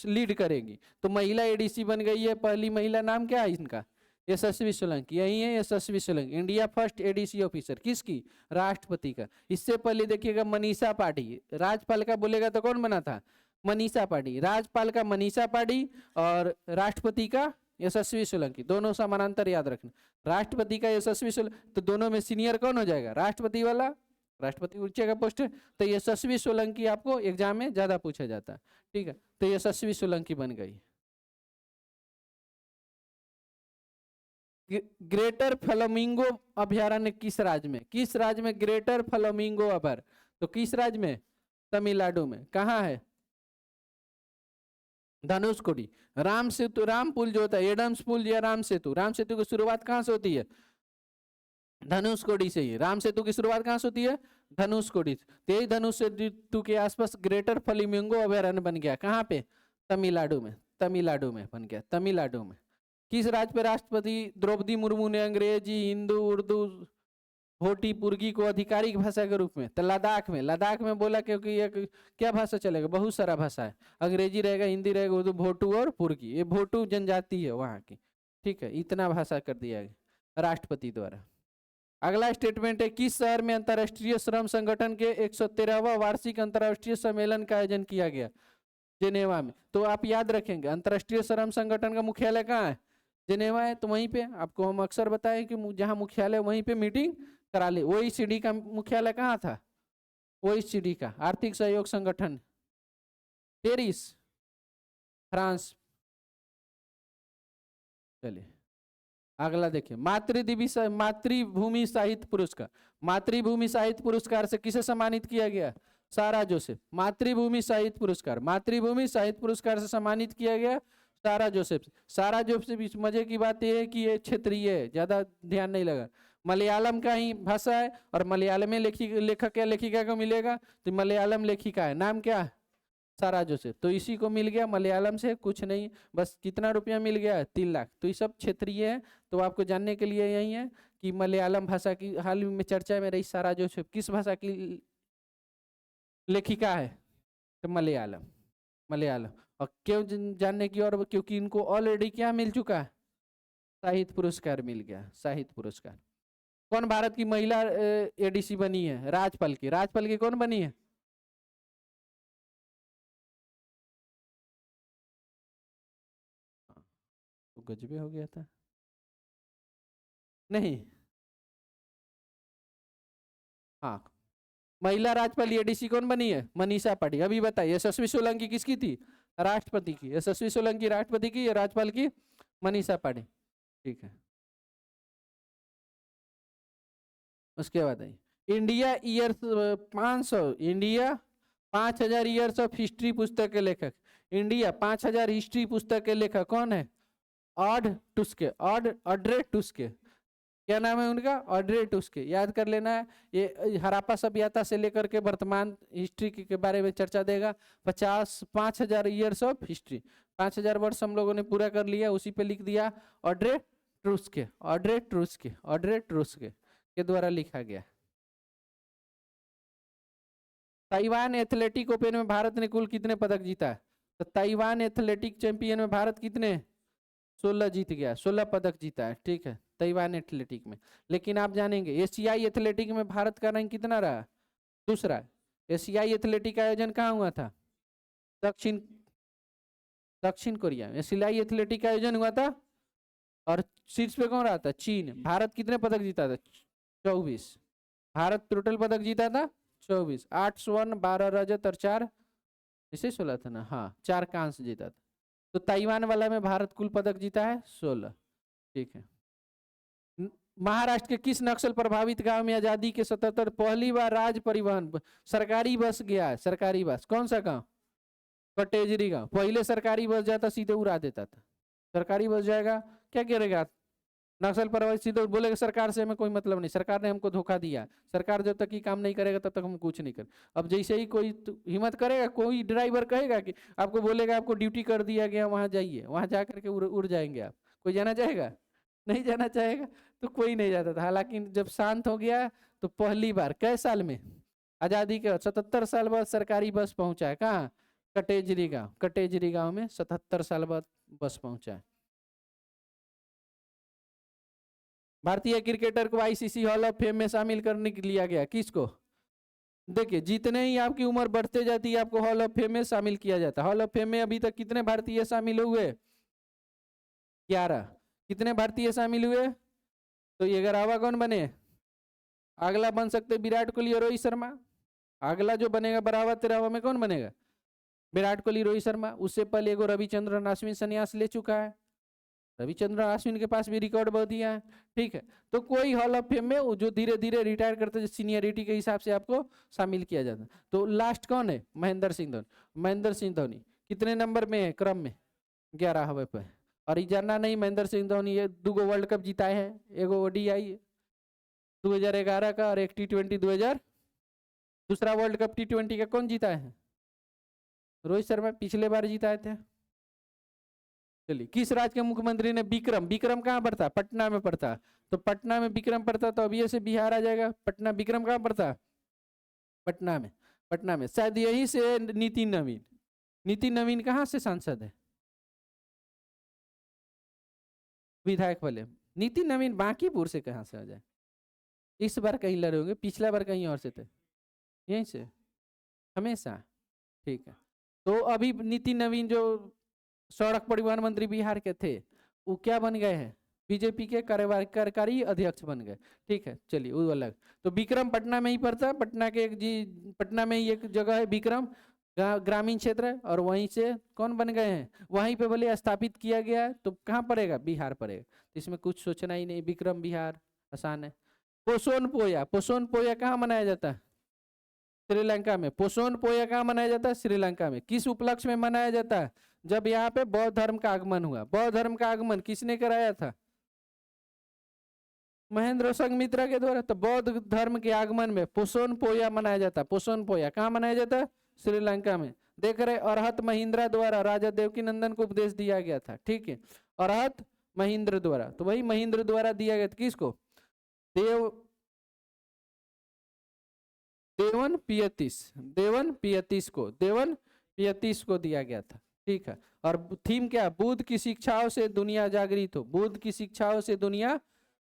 लीड करेगी, तो महिला एडीसी बन गई है। पहली महिला, नाम क्या है इनका? यशस्वी सोलंकी। यही है Yashasvi Solanki, India first ADC officer. किसकी? राष्ट्रपति का। इससे पहले देखिएगा मनीषा पाठी, राज्यपाल का बोलेगा तो कौन बना था? मनीषा पाठी। राज्यपाल का मनीषा पाठी और राष्ट्रपति का यशस्वी सोलंकी, दोनों समानांतर याद रखना। राष्ट्रपति का यशस्वी सोलंकी, तो दोनों में सीनियर कौन हो जाएगा? राष्ट्रपति वाला, राष्ट्रपति ऊंचे का पोस्ट है, तो यशस्वी सोलंकी आपको एग्जाम में ज्यादा पूछा जाता है। ठीक है, तो यशस्वी सोलंकी बन गई। ग्रेटर फ्लामिंगो अभयारण्य किस राज्य में? किस राज्य में ग्रेटर फ्लामिंगो अभयारण्य? तो किस राज्य में? तमिलनाडु में। कहाँ है? धनुषकोडी। राम सेतु, राम पुल जो होता है, एडम्स पुल या राम सेतु, राम सेतु की शुरुआत कहाँ से होती है? धनुषकोडी से ही। राम सेतु की शुरुआत कहाँ से होती है? धनुषकोडी। तेज धनुष सेतु के आसपास ग्रेटर फ्लामिंगो अभयारण्य बन गया। कहाँ पे? तमिलनाडु में। तमिलनाडु में बन गया, तमिलनाडु में। किस राज्य पे राष्ट्रपति द्रौपदी मुर्मू ने अंग्रेजी, हिंदू, उर्दू, भोटीपुर्गी को आधिकारिक भाषा के रूप में? तो लद्दाख में। लद्दाख में बोला क्योंकि ये क्या भाषा चलेगा? बहुत सारा भाषा है, अंग्रेजी रहेगा, हिंदी रहेगा, उर्दू, भोटू और पुर्गी। ये भोटू जनजाति है वहाँ की। ठीक है, इतना भाषा कर दिया गया राष्ट्रपति द्वारा। अगला स्टेटमेंट है, किस शहर में अंतर्राष्ट्रीय श्रम संगठन के 113वां वार्षिक अंतर्राष्ट्रीय सम्मेलन का आयोजन किया गया? जेनेवा में। तो आप याद रखेंगे, अंतर्राष्ट्रीय श्रम संगठन का मुख्यालय कहाँ है? जेनेवा है। तो वहीं पे आपको हम अक्सर बताएं कि जहां मुख्यालय वहीं पे मीटिंग करा ले। ओईसीडी का मुख्यालय कहाँ था? ओईसीडी का आर्थिक सहयोग संगठन, पेरिस, फ्रांस। चलिए अगला देखिए, मातृभूमि साहित्य पुरस्कार। मातृभूमि साहित्य पुरस्कार से किसे सम्मानित किया गया? सारा जोसेफ। मातृभूमि साहित्य पुरस्कार, मातृभूमि साहित्य पुरस्कार से सम्मानित किया गया सारा जोसेफ। सारा जोसेफ, मजे की बात यह है कि ये क्षेत्रीय है, ज्यादा ध्यान नहीं लगा। मलयालम का ही भाषा है, और मलयालम में लेखक या लेखिका को मिलेगा, तो मलयालम लेखिका है, नाम क्या? सारा जोसेफ। तो इसी को मिल गया मलयालम से, कुछ नहीं, बस कितना रुपया मिल गया? 3 लाख। तो ये सब क्षेत्रीय है, तो आपको जानने के लिए यही है कि मलयालम भाषा की हाल में चर्चा में रही सारा जोसेफ किस भाषा की लेखिका है? तो मलयालम। मलयालम। और क्यों जानने की, और क्योंकि इनको ऑलरेडी क्या मिल चुका है? साहित्य पुरस्कार मिल गया, साहित्य पुरस्कार। कौन भारत की महिला एडीसी बनी है? राज्यपाल की। राज्यपाल की कौन बनी है? तो गजबे हो गया था। नहीं, हाँ, महिला राज्यपाल एडीसी कौन बनी है? मनीषा पाटिल। अभी बताइए, यशस्वी सोलंकी किसकी थी? राष्ट्रपति की। यशस्वी सोलंकी राष्ट्रपति की, राज्यपाल की मनीषा पाटिल। ठीक है, उसके बाद आई India years 500, India 5000 years of history पुस्तक के लेखक। इंडिया 5000 हिस्ट्री पुस्तक के लेखक कौन है? ऑड टुस्के। ऑड्रे टुस्के। क्या नाम है उनका? ऑड्रे टुस्के। याद कर लेना है। ये हराप्पा सभ्यता से लेकर के वर्तमान हिस्ट्री के बारे में चर्चा देगा। 5000 ईयर्स ऑफ हिस्ट्री, 5000 वर्ष हम लोगों ने पूरा कर लिया, उसी पे लिख दिया ऑड्रे टुस्के। ऑड्रे टुस्के, ऑड्रे टुस्के के द्वारा लिखा गया। ताइवान एथलेटिक ओपन में भारत ने कुल कितने पदक जीता? तो ताइवान एथलेटिक चैंपियन में भारत कितने? 16 जीत गया, 16 पदक जीता है। ठीक है, ताइवान एथलेटिक में। लेकिन आप जानेंगे एशियाई एथलेटिक में भारत का रैंक कितना रहा? दूसरा। एशियाई एथलेटिक का आयोजन कहाँ हुआ था? दक्षिण कोरिया में एशियाई एथलेटिक का आयोजन हुआ था, और शीर्ष पे कौन रहा था? चीन। भारत कितने पदक जीता था? 24। भारत टोटल पदक जीता था 24, 8 स्वर्ण, 12 रजत और 4 इसे 16 था ना, हाँ 4 कांस्य जीता था। तो ताइवान वाला में भारत कुल पदक जीता है 16। ठीक है। महाराष्ट्र के किस नक्सल प्रभावित गांव में आजादी के 77 पहली बार राज परिवहन सरकारी बस गया है? सरकारी बस कौन सा गांव? कटेजरी गांव। पहले सरकारी बस जाता सीधे उड़ा देता था, सरकारी बस जाएगा क्या करेगा? नक्सल प्रभावित सीधे बोलेगा सरकार से हमें कोई मतलब नहीं, सरकार ने हमको धोखा दिया, सरकार जब तक ही काम नहीं करेगा तब तक हम कुछ नहीं कर। अब जैसे ही कोई हिम्मत करेगा, कोई ड्राइवर कहेगा कि आपको बोलेगा आपको ड्यूटी कर दिया गया वहां जाइए, वहां जा करके उड़ जाएंगे आप, कोई जाना चाहेगा? नहीं जाना चाहेगा, तो कोई नहीं जाता था। हालांकि जब शांत हो गया तो पहली बार कै साल में? आजादी के 77 साल बाद सरकारी बस पहुंचा है। कहाँ? कटेजरी गांव। कटेजरी गांव में 77 साल बाद बस पहुंचा है। भारतीय क्रिकेटर को आईसीसी हॉल ऑफ फेम में शामिल करने के लिया गया, किसको? देखिए जितने ही आपकी उम्र बढ़ते जाती है आपको हॉल ऑफ फेम में शामिल किया जाता है। हॉल ऑफ फेम में अभी तक कितने भारतीय शामिल हुए? 11। कितने भारतीय शामिल हुए? तो ये 11वां कौन बने? अगला बन सकते विराट कोहली और रोहित शर्मा। अगला जो बनेगा 12वां 13वां में कौन बनेगा? विराट कोहली, रोहित शर्मा। उससे पहले एगो रविचंद्रन अश्विन संन्यास ले चुका है, रविचंद्रन अश्विन के पास भी रिकॉर्ड बहुत दिया है। ठीक है, तो कोई हॉल ऑफ फेम में जो धीरे धीरे रिटायर करते सीनियरिटी के हिसाब से आपको शामिल किया जाता है। तो लास्ट कौन है? महेंद्र सिंह धोनी। महेंद्र सिंह धोनी कितने नंबर में है क्रम में? 11वें पे। और ये जानना नहीं, महेंद्र सिंह धोनी ये 2 वर्ल्ड कप जीताए हैं, एगो ओडीआई 2011 का और एक T20 2000। दूसरा वर्ल्ड कप T20 का कौन जीता है? रोहित शर्मा पिछले बार जीताए थे। चलिए, किस राज्य के मुख्यमंत्री ने विक्रम, विक्रम कहाँ पड़ता? पटना में पड़ता। तो पटना में विक्रम पड़ता तो अब ये से बिहार आ जाएगा। पटना, विक्रम कहाँ पड़ता? पटना में। पटना में शायद यही से नितिन नवीन। नितिन नवीन कहाँ से सांसद है? विधायक वाले। नितिन नवीन बांकीपुर से कहाँ से आ जाए? इस बार कहीं लड़े होंगे, पिछला बार कहीं और से थे, यहीं से हमेशा। ठीक है, तो अभी नितिन नवीन जो सड़क परिवहन मंत्री बिहार के थे वो क्या बन गए हैं? बीजेपी के कार्यकारी अध्यक्ष बन गए। ठीक है, चलिए वो अलग। तो विक्रम पटना में ही पड़ता है। पटना के पटना में ही एक जगह है विक्रम, ग्रामीण क्षेत्र है, और वहीं से कौन बन गए हैं? वहीं पे बोले स्थापित किया गया है। तो कहाँ पड़ेगा? बिहार पड़ेगा। तो इसमें कुछ सोचना ही नहीं, विक्रम बिहार आसान है। पोषण पोया, पोषण पोया कहाँ मनाया जाता है? श्रीलंका में। पोषण पोया कहाँ मनाया जाता है? श्रीलंका में। किस उपलक्ष्य में मनाया जाता है? जब यहाँ पे बौद्ध धर्म का आगमन हुआ। बौद्ध धर्म का आगमन किसने कराया था? महेंद्र संघमित्रा के द्वारा। तो बौद्ध धर्म के आगमन में पोषण पोया मनाया जाता है। पोषण पोया कहाँ मनाया जाता है? श्रीलंका में। देख रहे, अरहत महिंद्रा द्वारा राजा देवकी नंदन को उपदेश दिया गया था। ठीक है, अरहत महिंद्र द्वारा। तो वही महिंद्र द्वारा दिया गया था किसको? देवन पियतीस को दिया गया था। ठीक है, और थीम क्या? बुद्ध की शिक्षाओं से दुनिया जागृत हो। बुद्ध की शिक्षाओं से दुनिया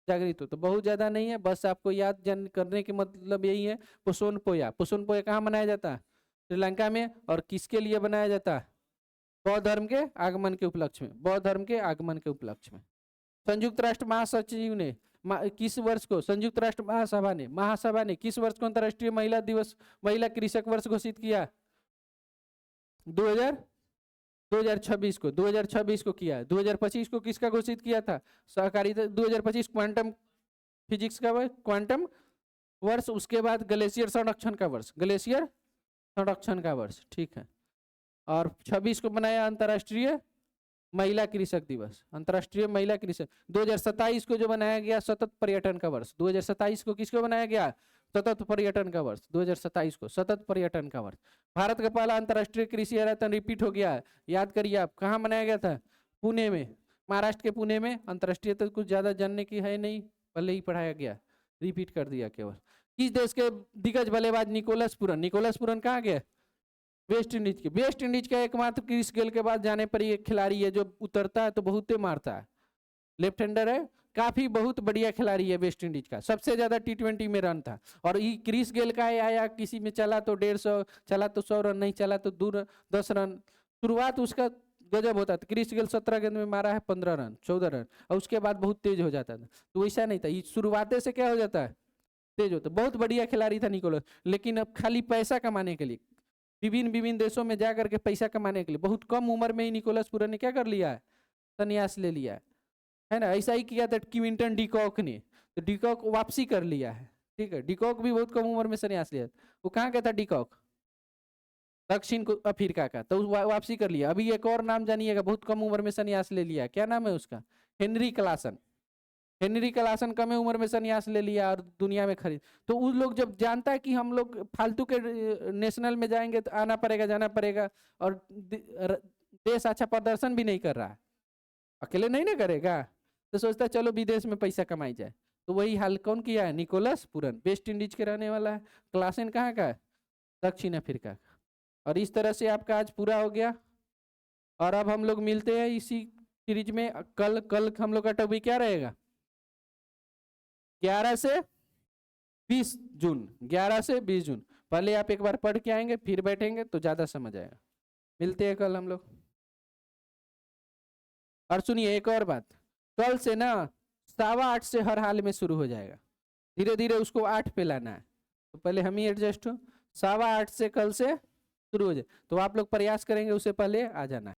जागृत हो। तो बहुत ज्यादा नहीं है, बस आपको याद करने के मतलब यही है। पोषण पोया, पोषण पोया कहाँ मनाया जाता है? श्रीलंका में। और किसके लिए बनाया जाता है? बौद्ध धर्म के आगमन के उपलक्ष्य में। बौद्ध धर्म के आगमन के उपलक्ष्य में। संयुक्त राष्ट्र महासचिव ने किस वर्ष को, संयुक्त राष्ट्र महासभा ने किस वर्ष को अंतर्राष्ट्रीय महिला दिवस, महिला कृषक वर्ष घोषित किया? 2026 को। 2026 को किया। 2025 को किसका घोषित किया था? सहकारिता। 2025 क्वांटम फिजिक्स का क्वांटम वर्ष। उसके बाद ग्लेशियर संरक्षण का वर्ष, ग्लेशियर संरक्षण का वर्ष। ठीक है, और 26 को बनाया अंतर्राष्ट्रीय महिला कृषक दिवस, अंतर्राष्ट्रीय महिला कृषक। 2027 को जो बनाया गया सतत पर्यटन का वर्ष। 2027 को किसको बनाया गया? सतत पर्यटन का वर्ष। 2027 को सतत पर्यटन का वर्ष। भारत का पहला अंतर्राष्ट्रीय कृषि आयोजन रिपीट हो गया है। याद करिए आप, कहाँ मनाया गया था? पुणे में, महाराष्ट्र के पुणे में। अंतर्राष्ट्रीय तो कुछ ज्यादा जानने की है नहीं, पहले ही पढ़ाया गया, रिपीट कर दिया केवल। किस देश के दिग्गज बल्लेबाज निकोलस पूरन, निकोलस पूरन कहाँ गए? वेस्ट इंडीज के। वेस्ट इंडीज का एकमात्र क्रिस गेल के बाद जाने पर एक खिलाड़ी है जो उतरता है तो बहुते मारता है, लेफ्ट हैंडर है, काफी बहुत बढ़िया खिलाड़ी है वेस्ट इंडीज का। सबसे ज्यादा T20 में रन था। और ये क्रिस गेल का आया, किसी में चला तो 150, चला तो 100 रन, नहीं चला तो दूर 10 रन। शुरुआत उसका गजब होता था। क्रिस गेल 17 गेंद में मारा है 15 रन 14 रन, और उसके बाद बहुत तेज हो जाता था। तो वैसा नहीं था, ये शुरुआते से क्या हो जाता है? तेज होता, बहुत बढ़िया खिलाड़ी था निकोलस, लेकिन अब खाली पैसा कमाने के लिए विभिन्न विभिन्न देशों में जा करके पैसा कमाने के लिए बहुत कम उम्र में ही निकोलस पूरन ने क्या कर लिया है, संन्यास ले लिया है ना। ऐसा ही किया था क्विंटन डिकॉक ने, तो डिकॉक वापसी कर लिया है, ठीक है। डिकॉक भी बहुत कम उम्र में संन्यास लिया, वो कहाँ का था डिकॉक, दक्षिण अफ्रीका का, तो वापसी कर लिया। अभी एक और नाम जानिएगा, बहुत कम उम्र में संन्यास ले लिया, क्या नाम है उसका, हेनरी क्लासन। हेनरी क्लासन कम उम्र में संन्यास ले लिया और दुनिया में खरीद। तो उन लोग जब जानता है कि हम लोग फालतू के नेशनल में जाएंगे तो आना पड़ेगा जाना पड़ेगा, और देश अच्छा प्रदर्शन भी नहीं कर रहा है, अकेले नहीं ना करेगा, तो सोचता है चलो विदेश में पैसा कमाई जाए। तो वही हाल कौन किया है, निकोलस पूरन, वेस्ट इंडीज के रहने वाला है। क्लासन कहाँ का है, दक्षिण अफ्रीका का। और इस तरह से आपका आज पूरा हो गया, और अब हम लोग मिलते हैं इसी सीरीज में। कल हम लोग का टॉपिक क्या रहेगा, 11 से 20 जून, 11 से 20 जून। पहले आप एक बार पढ़ के आएंगे, फिर बैठेंगे तो ज्यादा समझ आएगा। मिलते हैं कल हम लोग। और सुनिए एक और बात, कल से ना 8:15 से हर हाल में शुरू हो जाएगा, धीरे धीरे उसको 8 पे लाना है, तो पहले हम ही एडजस्ट हो। 8:15 से कल से शुरू हो जाए, तो आप लोग प्रयास करेंगे उससे पहले आ जाना है।